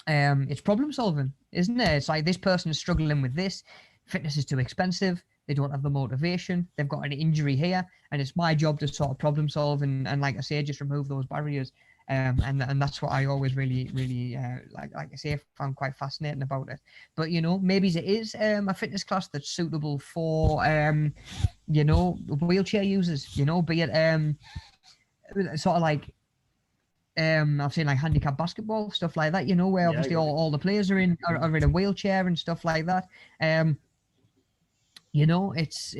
It's problem solving, isn't it? It's like, this person is struggling with this, fitness is too expensive, they don't have the motivation, they've got an injury here, and it's my job to sort of problem solve and like I say, just remove those barriers. And that's what I always really like I say, found quite fascinating about it. But maybe it is a fitness class that's suitable for wheelchair users, be it sort of like I've seen like handicap basketball, stuff like that, where obviously all the players are in a wheelchair and stuff like that. It's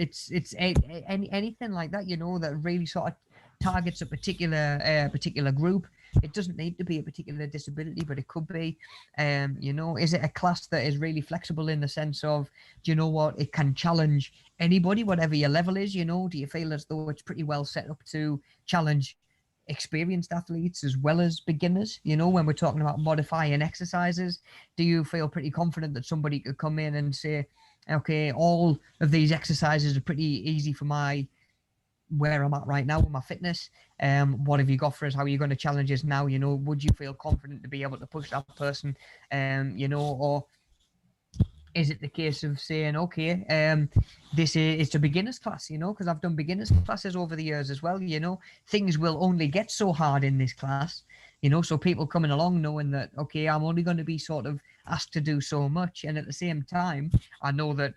anything like that, that really sort of targets a particular group. It doesn't need to be a particular disability, but it could be. Is it a class that is really flexible in the sense of, do you know what, it can challenge anybody, whatever your level is? Do you feel as though it's pretty well set up to challenge experienced athletes as well as beginners? When we're talking about modifying exercises, do you feel pretty confident that somebody could come in and say, okay, all of these exercises are pretty easy for where I'm at right now with my fitness? What have you got for us? How are you going to challenge us now? Would you feel confident to be able to push that person? Or is it the case of saying, okay, it's a beginner's class, because I've done beginners classes over the years as well. Things will only get so hard in this class, so people coming along knowing that, okay, I'm only going to be sort of asked to do so much. And at the same time, I know that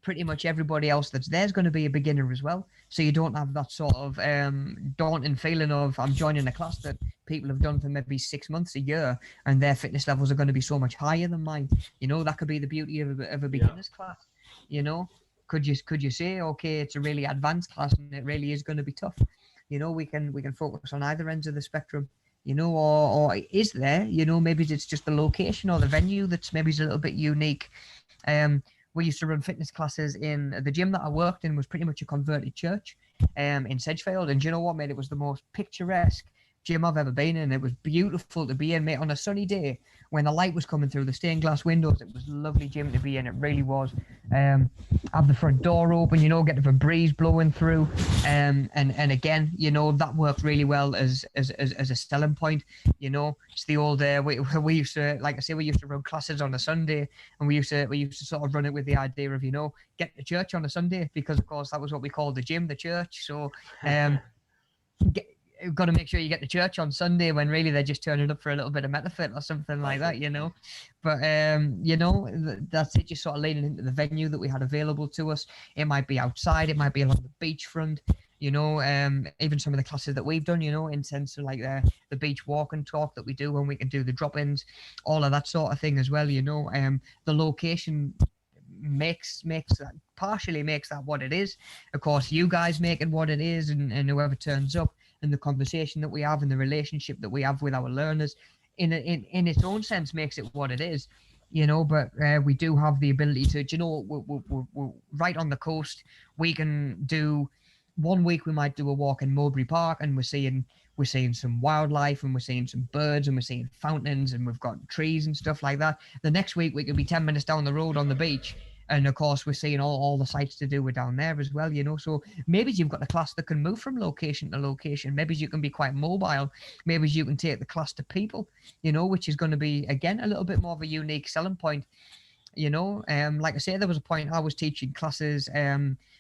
pretty much everybody else that's there is going to be a beginner as well. So you don't have that sort of daunting feeling of, I'm joining a class that people have done for maybe 6 months, a year, and their fitness levels are going to be so much higher than mine. That could be the beauty of a beginner's class. Could you say, okay, it's a really advanced class and it really is going to be tough? We can focus on either ends of the spectrum. Or is there, maybe it's just the location or the venue that's maybe a little bit unique. We used to run fitness classes in the gym that I worked in, was pretty much a converted church in Sedgefield. And do you know what, mate? It was the most picturesque gym I've ever been in. It was beautiful to be in, mate, on a sunny day when the light was coming through the stained glass windows. It was a lovely gym to be in. It really was. Have the front door open, get the breeze blowing through. And again, that worked really well as a selling point. It's the old, we used to, like I say, we used to run classes on a Sunday, and we used to sort of run it with the idea of, get to church on a Sunday, because of course that was what we called the gym, the church. So, you've got to make sure you get to church on Sunday, when really they're just turning up for a little bit of metafit or something like that, But, that's it, just sort of leaning into the venue that we had available to us. It might be outside, it might be along the beachfront, even some of the classes that we've done, in sense of like the beach walk and talk that we do when we can do the drop-ins, all of that sort of thing as well. The location partially makes that what it is. Of course, you guys make it what it is, and whoever turns up, and the conversation that we have and the relationship that we have with our learners in its own sense makes it what it is. But we do have the ability to, we're right on the coast. We can do, one week we might do a walk in Mowbray Park, and we're seeing some wildlife, and we're seeing some birds, and we're seeing fountains, and we've got trees and stuff like that. The next week we could be 10 minutes down the road on the beach, And of course, we're seeing all the sites to do with down there as well, you know. So maybe you've got a class that can move from location to location. Maybe you can be quite mobile. Maybe you can take the class to people, you know, which is going to be, again, a little bit more of a unique selling point. You know, like I say, there was a point I was teaching classes.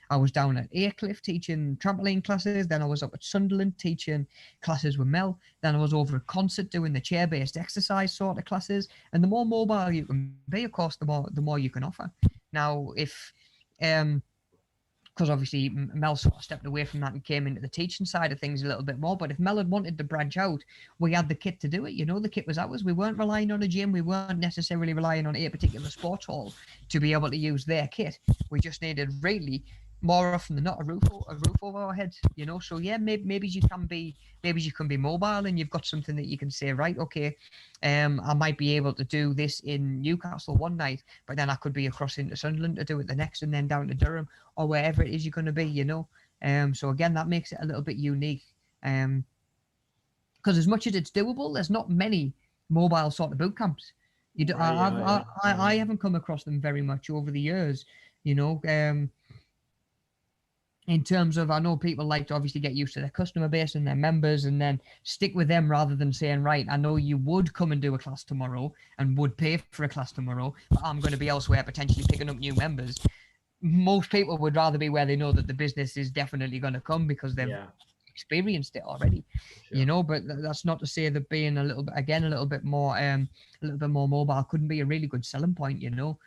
I was down at Aycliffe teaching trampoline classes. Then I was up at Sunderland teaching classes with Mel. Then I was over at Concert doing the chair-based exercise sort of classes. And the more mobile you can be, of course, the more you can offer. Now, if because obviously Mel sort of stepped away from that and came into the teaching side of things a little bit more. But if Mel had wanted to branch out, we had the kit to do it. You know, the kit was ours. We weren't relying on a gym. We weren't necessarily relying on a particular sports hall to be able to use their kit. We just needed really, more often than not, a roof over our heads. You know, so yeah, maybe you can be mobile, and you've got something that you can say, right, okay, I might be able to do this in Newcastle one night, but then I could be across into Sunderland to do it the next, and then down to Durham or wherever it is you're going to be, you know. So again, that makes it a little bit unique. Because as much as it's doable, there's not many mobile sort of boot camps. I haven't come across them very much over the years, you know. In terms of, I know people like to obviously get used to their customer base and their members and then stick with them rather than saying, right, I know you would come and do a class tomorrow and would pay for a class tomorrow, but I'm going to be elsewhere potentially picking up new members. Most people would rather be where they know that the business is definitely going to come because they've experienced it already, you know. But that's not to say that being a little bit more mobile couldn't be a really good selling point, you know.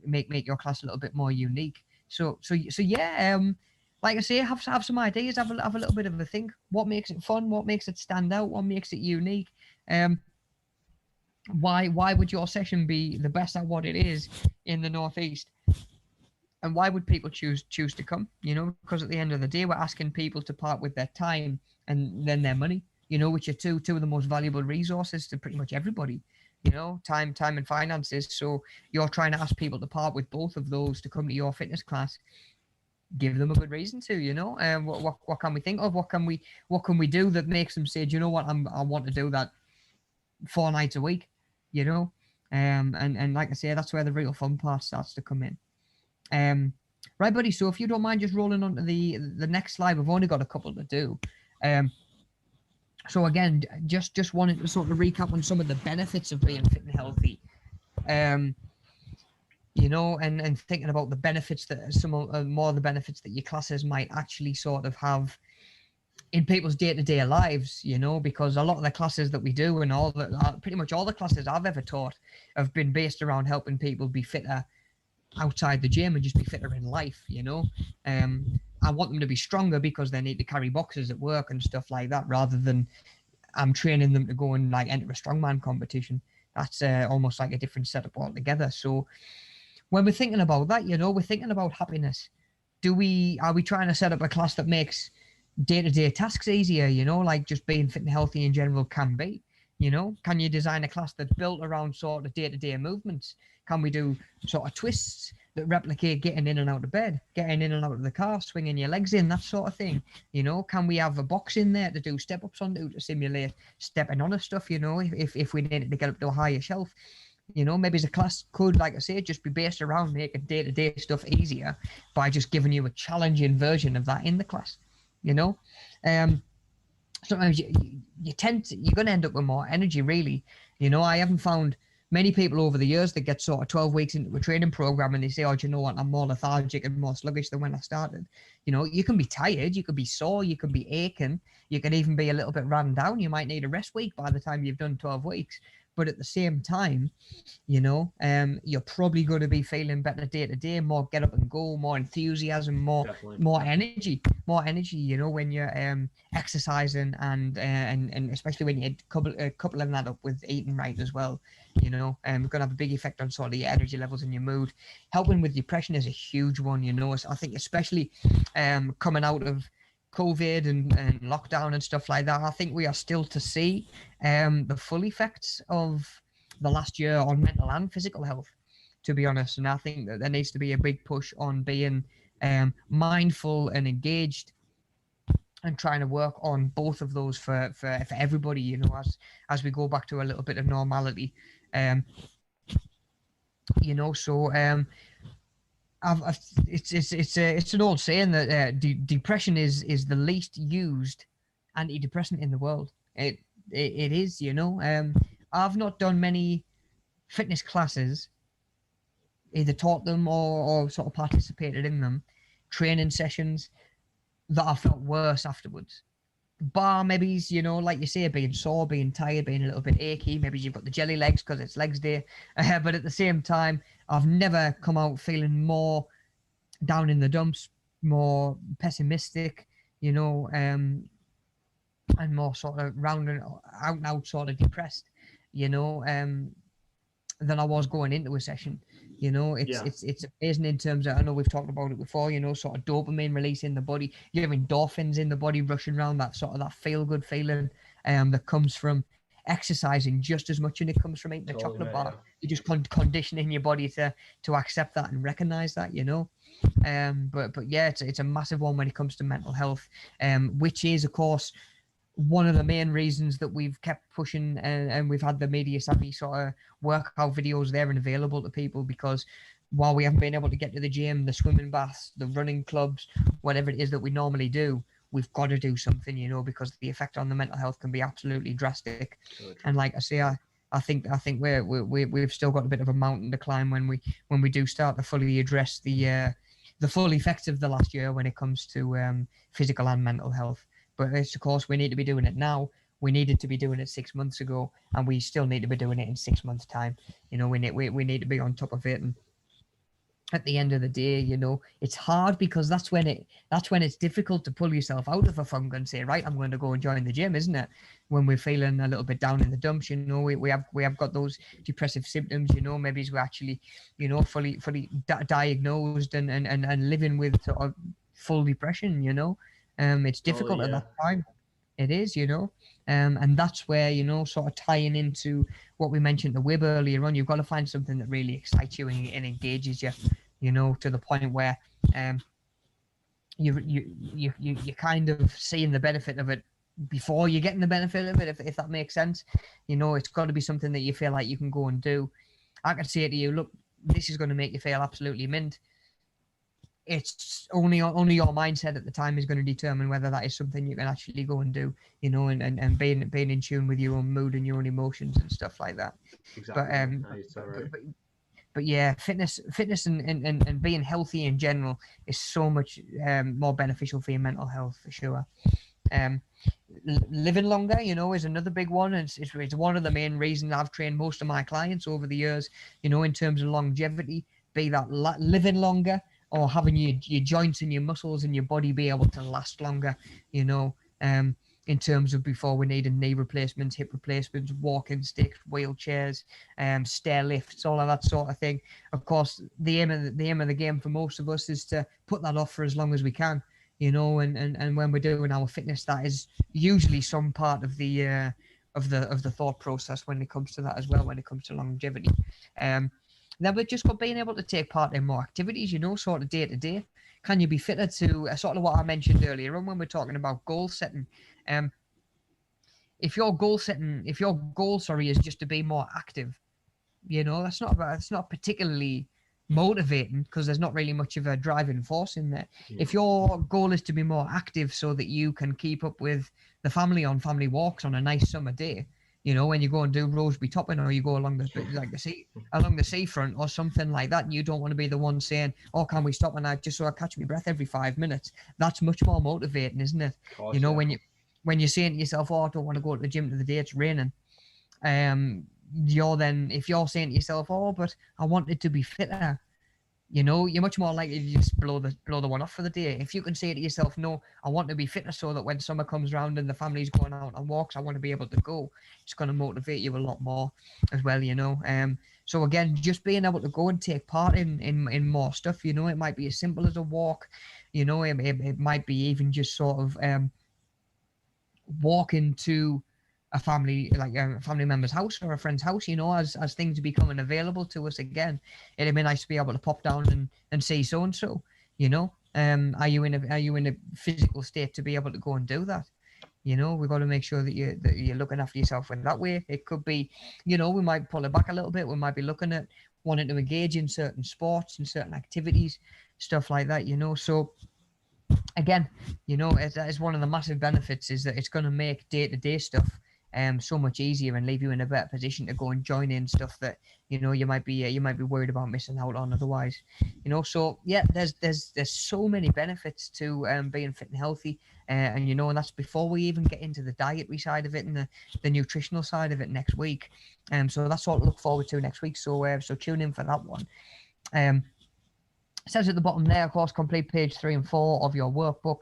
Make your class a little bit more unique. So yeah, like I say, have some ideas, have a little bit of a think. What makes it fun? What makes it stand out? What makes it unique? Why would your session be the best at what it is in the Northeast? And why would people choose to come? You know, because at the end of the day, we're asking people to part with their time and then their money, you know, which are two of the most valuable resources to pretty much everybody. You know, time and finances. So you're trying to ask people to part with both of those to come to your fitness class. Give them a good reason to, you know. And what can we think of? What can we do that makes them say, do you know what, I want to do that 4 nights a week, you know. And like I say, that's where the real fun part starts to come in. Right, buddy. So if you don't mind just rolling on to the next slide, we've only got a couple to do. So again, just wanted to sort of recap on some of the benefits of being fit and healthy. You know, and thinking about the benefits that more of the benefits that your classes might actually sort of have in people's day-to-day lives, you know, because a lot of the classes that we do and pretty much all the classes I've ever taught have been based around helping people be fitter outside the gym and just be fitter in life, you know. I want them to be stronger because they need to carry boxes at work and stuff like that, rather than I'm training them to go and like enter a strongman competition. That's almost like a different setup altogether. So when we're thinking about that, you know, we're thinking about happiness. Are we trying to set up a class that makes day-to-day tasks easier, you know, like just being fit and healthy in general can be? You know, can you design a class that's built around sort of day-to-day movements? Can we do sort of twists that replicate getting in and out of bed, getting in and out of the car, swinging your legs in, that sort of thing? You know, can we have a box in there to do step-ups onto to simulate stepping on stuff, you know, if we needed to get up to a higher shelf? You know, maybe as a class could, like I say, just be based around making day-to-day stuff easier by just giving you a challenging version of that in the class, you know. Sometimes you're going to end up with more energy, really. You know, I haven't found many people over the years that get sort of 12 weeks into a training program and they say, oh, do you know what, I'm more lethargic and more sluggish than when I started. You know, you can be tired, you could be sore, you can be aching, you can even be a little bit run down. You might need a rest week by the time you've done 12 weeks. But at the same time, you know, you're probably going to be feeling better day to day, more get up and go, more enthusiasm, more energy, you know, when you're exercising and especially when you coupling that up with eating right as well, you know, going to have a big effect on sort of your energy levels and your mood. Helping with depression is a huge one, you know. I think especially coming out of COVID and lockdown and stuff like that, I think we are still to see the full effects of the last year on mental and physical health, to be honest. And I think that there needs to be a big push on being mindful and engaged and trying to work on both of those for everybody, you know, as we go back to a little bit of normality. You know, so it's an old saying that depression is the least used antidepressant in the world. It is, you know. I've not done many fitness classes, either taught them or sort of participated in them, training sessions that I felt worse afterwards. Bar maybe, you know, like you say, being sore, being tired, being a little bit achy. Maybe you've got the jelly legs because it's legs day. But at the same time, I've never come out feeling more down in the dumps, more pessimistic, you know, and more sort of out and out sort of depressed, you know, than I was going into a session. You know, it's amazing in terms of, I know we've talked about it before, you know, sort of dopamine release in the body. You have endorphins in the body rushing around, that sort of that feel good feeling that comes from exercising just as much, and it comes from eating a chocolate bar. You're just conditioning your body to accept that and recognize that, you know. But yeah, it's a massive one when it comes to mental health, which is of course one of the main reasons that we've kept pushing, and we've had the media savvy sort of workout videos there and available to people, because while we haven't been able to get to the gym, the swimming baths, the running clubs, whatever it is that we normally do, we've got to do something, you know, because the effect on the mental health can be absolutely drastic. And like I say, I think we've still got a bit of a mountain to climb when we do start to fully address the full effects of the last year when it comes to physical and mental health. But it's, of course, we need to be doing it now. We needed to be doing it 6 months ago, and we still need to be doing it in 6 months' time. You know, we need to be on top of it. And at the end of the day, you know, it's hard because that's when it's difficult to pull yourself out of a funk and say, right, I'm going to go and join the gym, isn't it? When we're feeling a little bit down in the dumps, you know, we have got those depressive symptoms, you know, maybe we're actually, you know, fully diagnosed and living with sort of full depression, you know. It's difficult at that time. It is, you know. And that's where, you know, sort of tying into what we mentioned the Wib earlier on, you've got to find something that really excites you and engages you, you know, to the point where you're kind of seeing the benefit of it before you're getting the benefit of it, if that makes sense. You know, it's got to be something that you feel like you can go and do. I can say to you, look, this is going to make you feel absolutely mint. It's only your mindset at the time is going to determine whether that is something you can actually go and do, you know, and being in tune with your own mood and your own emotions and stuff like that. Exactly. But yeah, fitness and being healthy in general is so much more beneficial for your mental health, for sure. Living longer, you know, is another big one. It's one of the main reasons I've trained most of my clients over the years, you know, in terms of longevity, be that living longer or having your joints and your muscles and your body be able to last longer, you know, in terms of before we needed knee replacements, hip replacements, walking sticks, wheelchairs, stair lifts, all of that sort of thing. Of course, the aim of the game for most of us is to put that off for as long as we can, you know, and when we're doing our fitness, that is usually some part of the thought process when it comes to that as well, when it comes to longevity. Then we've just got being able to take part in more activities, you know, sort of day to day. Can you be fitter to sort of what I mentioned earlier on when we're talking about goal setting? If your goal, is just to be more active, you know, that's not particularly motivating because there's not really much of a driving force in there. Yeah. If your goal is to be more active so that you can keep up with the family on family walks on a nice summer day, you know, when you go and do Rosebery Topping or you go along the seafront or something like that, and you don't want to be the one saying, oh, can we stop and just so I catch my breath every 5 minutes? That's much more motivating, isn't it? Course, you know, yeah. when you're saying to yourself, oh, I don't want to go to the gym today, it's raining. If you're saying to yourself, oh, but I wanted to be fitter, you know, you're much more likely to just blow the one off for the day. If you can say to yourself, no, I want to be fitter so that when summer comes around and the family's going out on walks, I want to be able to go. It's going to motivate you a lot more as well, you know. So again, just being able to go and take part in more stuff, you know, it might be as simple as a walk, you know, it might be even just sort of walking to a family member's house or a friend's house, you know, as things are becoming available to us again. It'd be nice to be able to pop down and see so and so, you know. Are you in a physical state to be able to go and do that? You know, we've got to make sure that you're looking after yourself in that way. It could be, you know, we might pull it back a little bit. We might be looking at wanting to engage in certain sports and certain activities, stuff like that, you know. So again, you know, that is one of the massive benefits, is that it's going to make day-to-day stuff so much easier and leave you in a better position to go and join in stuff that, you know, you might be worried about missing out on otherwise, you know. So yeah, there's so many benefits to being fit and healthy, and you know, and that's before we even get into the dietary side of it and the nutritional side of it next week. So that's what to look forward to next week, so so tune in for that one. It says at the bottom there, of course, complete page 3 and 4 of your workbook.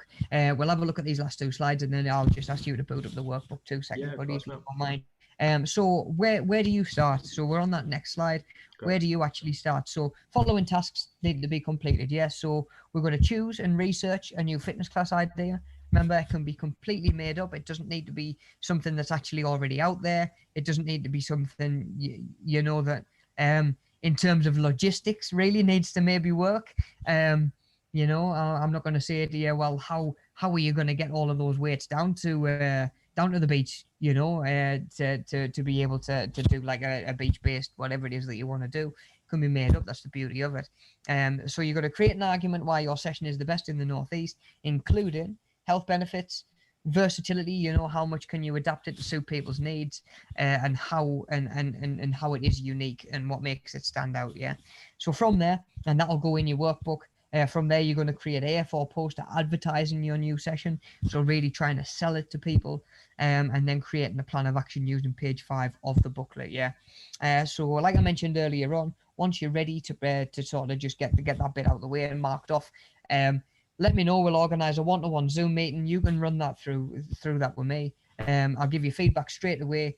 We'll have a look at these last 2 slides, and then I'll just ask you to build up the workbook 2 seconds, Yeah, of buddy, course, if you man. don't mind. So where do you start? So we're on that next slide. Go Where ahead. do you actually start? So following tasks need to be completed. Yeah. So we're going to choose and research a new fitness class idea. Remember, it can be completely made up. It doesn't need to be something that's actually already out there. It doesn't need to be something you know that in terms of logistics really needs to maybe work. You know, I'm not going to say to you, well, how are you going to get all of those weights down to the beach, you know, to be able to do like a beach based whatever it is that you want to do. It can be made up. That's the beauty of it. So you've got to create an argument why your session is the best in the Northeast, including health benefits, versatility, you know, how much can you adapt it to suit people's needs, and how and how it is unique and what makes it stand out. Yeah. So from there, and that'll go in your workbook. From there, you're going to create A4 poster advertising your new session. So really trying to sell it to people, and then creating a plan of action using page 5 of the booklet. Yeah. So like I mentioned earlier on, once you're ready to sort of just get that bit out of the way and marked off, let me know. We'll organise a one-to-one Zoom meeting. You can run that through that with me. I'll give you feedback straight away.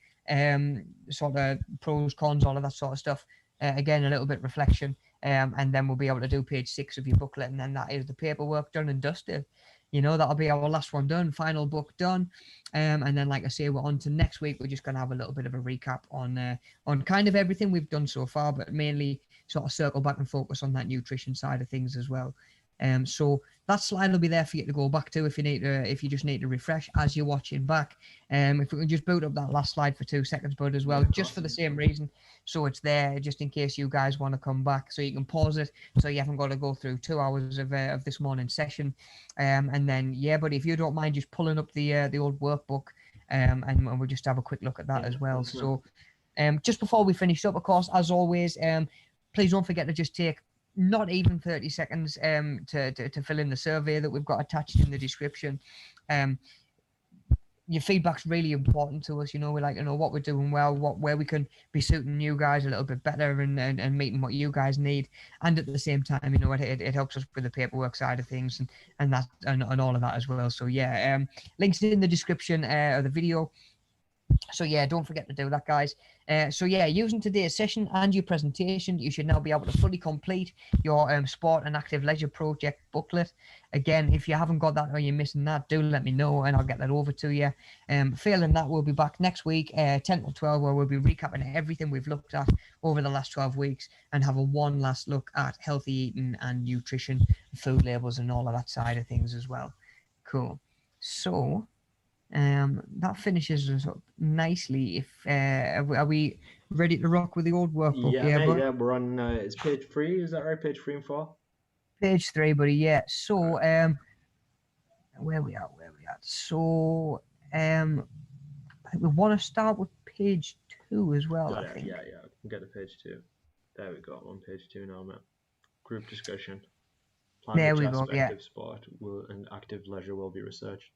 Sort of pros, cons, all of that sort of stuff. Again, a little bit reflection. And then we'll be able to do page 6 of your booklet, and then that is the paperwork done and dusted. You know, that'll be our last one done, final book done. And then, like I say, we're on to next week. We're just going to have a little bit of a recap on kind of everything we've done so far, but mainly sort of circle back and focus on that nutrition side of things as well. So that slide will be there for you to go back to if you just need to refresh as you're watching back. If we can just boot up that last slide for 2 seconds, bud, as well, just for the same reason. So it's there just in case you guys want to come back, so you can pause it, so you haven't got to go through 2 hours of this morning's session. And then, yeah, but if you don't mind just pulling up the old workbook, and we'll just have a quick look at that as well. So just before we finish up, of course, as always, please don't forget to just take not even 30 seconds to fill in the survey that we've got attached in the description. Your feedback's really important to us. You know, we like to know what we're doing well, where we can be suiting you guys a little bit better, and meeting what you guys need. And at the same time, you know, it helps us with the paperwork side of things and that and all of that as well. So yeah, links in the description of the video. So yeah, don't forget to do that, guys. So yeah, using today's session and your presentation, you should now be able to fully complete your sport and active leisure project booklet. Again, if you haven't got that or you're missing that, do let me know and I'll get that over to you. Failing that, we'll be back next week, 10 to 12, where we'll be recapping everything we've looked at over the last 12 weeks and have a one last look at healthy eating and nutrition, food labels and all of that side of things as well. Cool. So that finishes us up nicely. If are we ready to rock with the old workbook? Yeah, mate, yeah, we're on it's page 3, is that right? Page 3 and 4? Page 3, buddy. Yeah. So where we at? So I think we want to start with page 2 as well. Got I it. think. Yeah, I can get to page 2. There we go. I'm on page 2 now, mate. Group discussion. Plan There which we go. aspect Yeah. of sport and active leisure will be researched.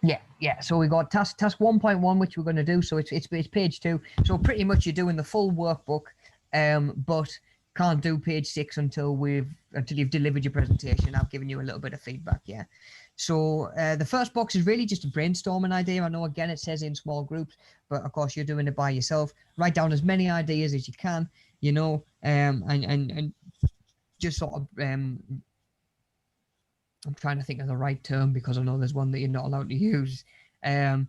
Yeah. So we got task 1.1, which we're going to do. So it's page 2. So pretty much you're doing the full workbook, but can't do page 6 until you've delivered your presentation. I've given you a little bit of feedback. Yeah. So the first box is really just a brainstorming idea. I know again it says in small groups, but of course you're doing it by yourself. Write down as many ideas as you can, you know, and just sort of I'm trying to think of the right term because I know there's one that you're not allowed to use. Mind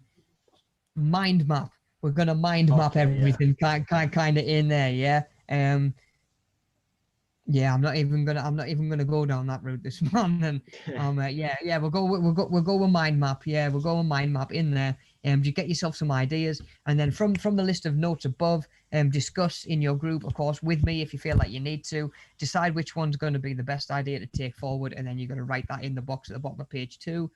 map. We're gonna mind map everything, kind of in there, yeah. Yeah, I'm not even gonna go down that route this morning. Yeah, we'll go with mind map. Yeah, we'll go with mind map in there. You get yourself some ideas, and then from the list of notes above, discuss in your group, of course, with me if you feel like you need to. Decide which one's going to be the best idea to take forward, and then you're going to write that in the box at the bottom of page 2.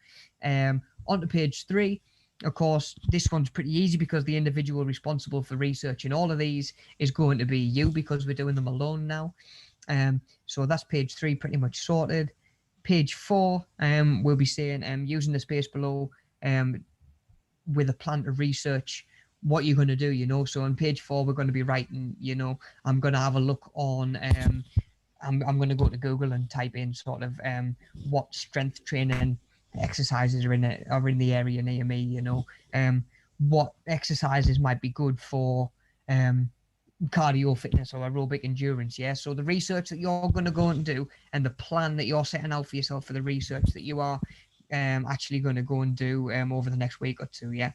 Onto page 3. Of course, this one's pretty easy because the individual responsible for researching all of these is going to be you, because we're doing them alone now. So that's page 3 pretty much sorted. Page 4, we'll be saying using the space below with a plan to research what you're going to do, you know. So on page 4, we're going to be writing, you know, I'm going to have a look on, I'm going to go to Google and type in sort of what strength training exercises are in the area near me, you know, what exercises might be good for cardio fitness or aerobic endurance. Yeah, so the research that you're going to go and do, and the plan that you're setting out for yourself for the research that you are actually going to go and do over the next week or 2. Yeah.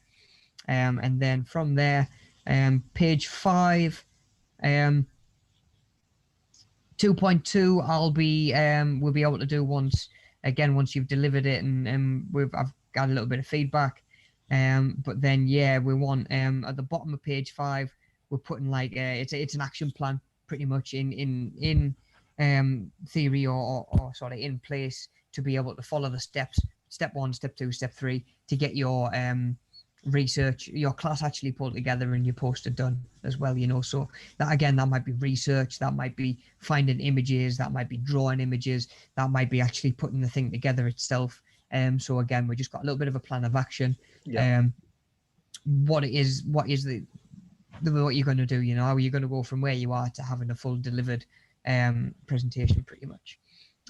And then from there, page 5, 2.2, we'll be able to do once you've delivered it, and I've got a little bit of feedback. But then we want at the bottom of page 5, we're putting like it's an action plan pretty much in theory or sort of in place to be able to follow the steps, step 1, step 2, step 3, to get your research, your class actually pulled together and your poster done as well, you know. So that, again, that might be research, that might be finding images, that might be drawing images, that might be actually putting the thing together itself. So again, we just got a little bit of a plan of action. What is what you're going to do, you know, how are you going to go from where you are to having a full delivered presentation pretty much.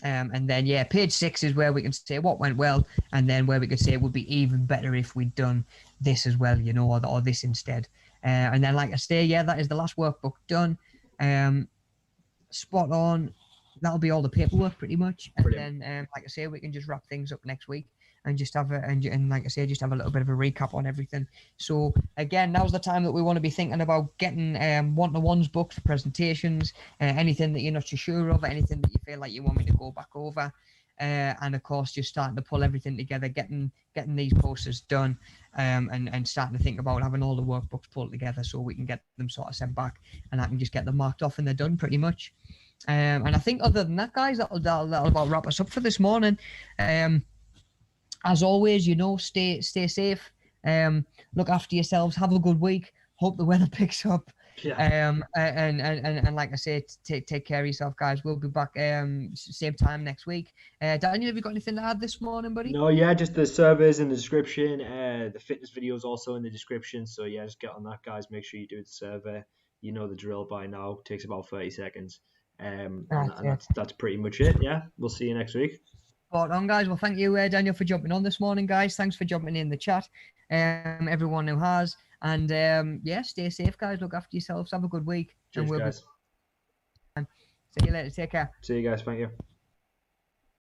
And then page 6 is where we can say what went well, and then where we could say it would be even better if we'd done this as well, you know, or this instead. And then, like I say, that is the last workbook done. Spot on. That'll be all the paperwork pretty much. And Brilliant. Then, like I say, we can just wrap things up next week and just have and like I say, just have a little bit of a recap on everything. So again, now's the time that we want to be thinking about getting one-to-ones booked for presentations, anything that you're not too sure of, anything that you feel like you want me to go back over, and of course just starting to pull everything together, getting these posters done, and starting to think about having all the workbooks pulled together so we can get them sort of sent back, and I can just get them marked off and they're done pretty much. And I think other than that, guys, that'll about wrap us up for this morning. As always, you know, stay safe. Look after yourselves. Have a good week. Hope the weather picks up. And like I say, take care of yourself, guys. We'll be back same time next week. Daniel, have you got anything to add this morning, buddy? No, just the surveys in the description. The fitness video is also in the description. So just get on that, guys. Make sure you do the survey. You know the drill by now. It takes about 30 seconds. And that's pretty much it. Yeah, we'll see you next week. Spot on, guys. Well, thank you, Daniel, for jumping on this morning, guys. Thanks for jumping in the chat, everyone who has. And stay safe, guys. Look after yourselves. Have a good week. Cheers, guys. See you later. Take care. See you guys. Thank you.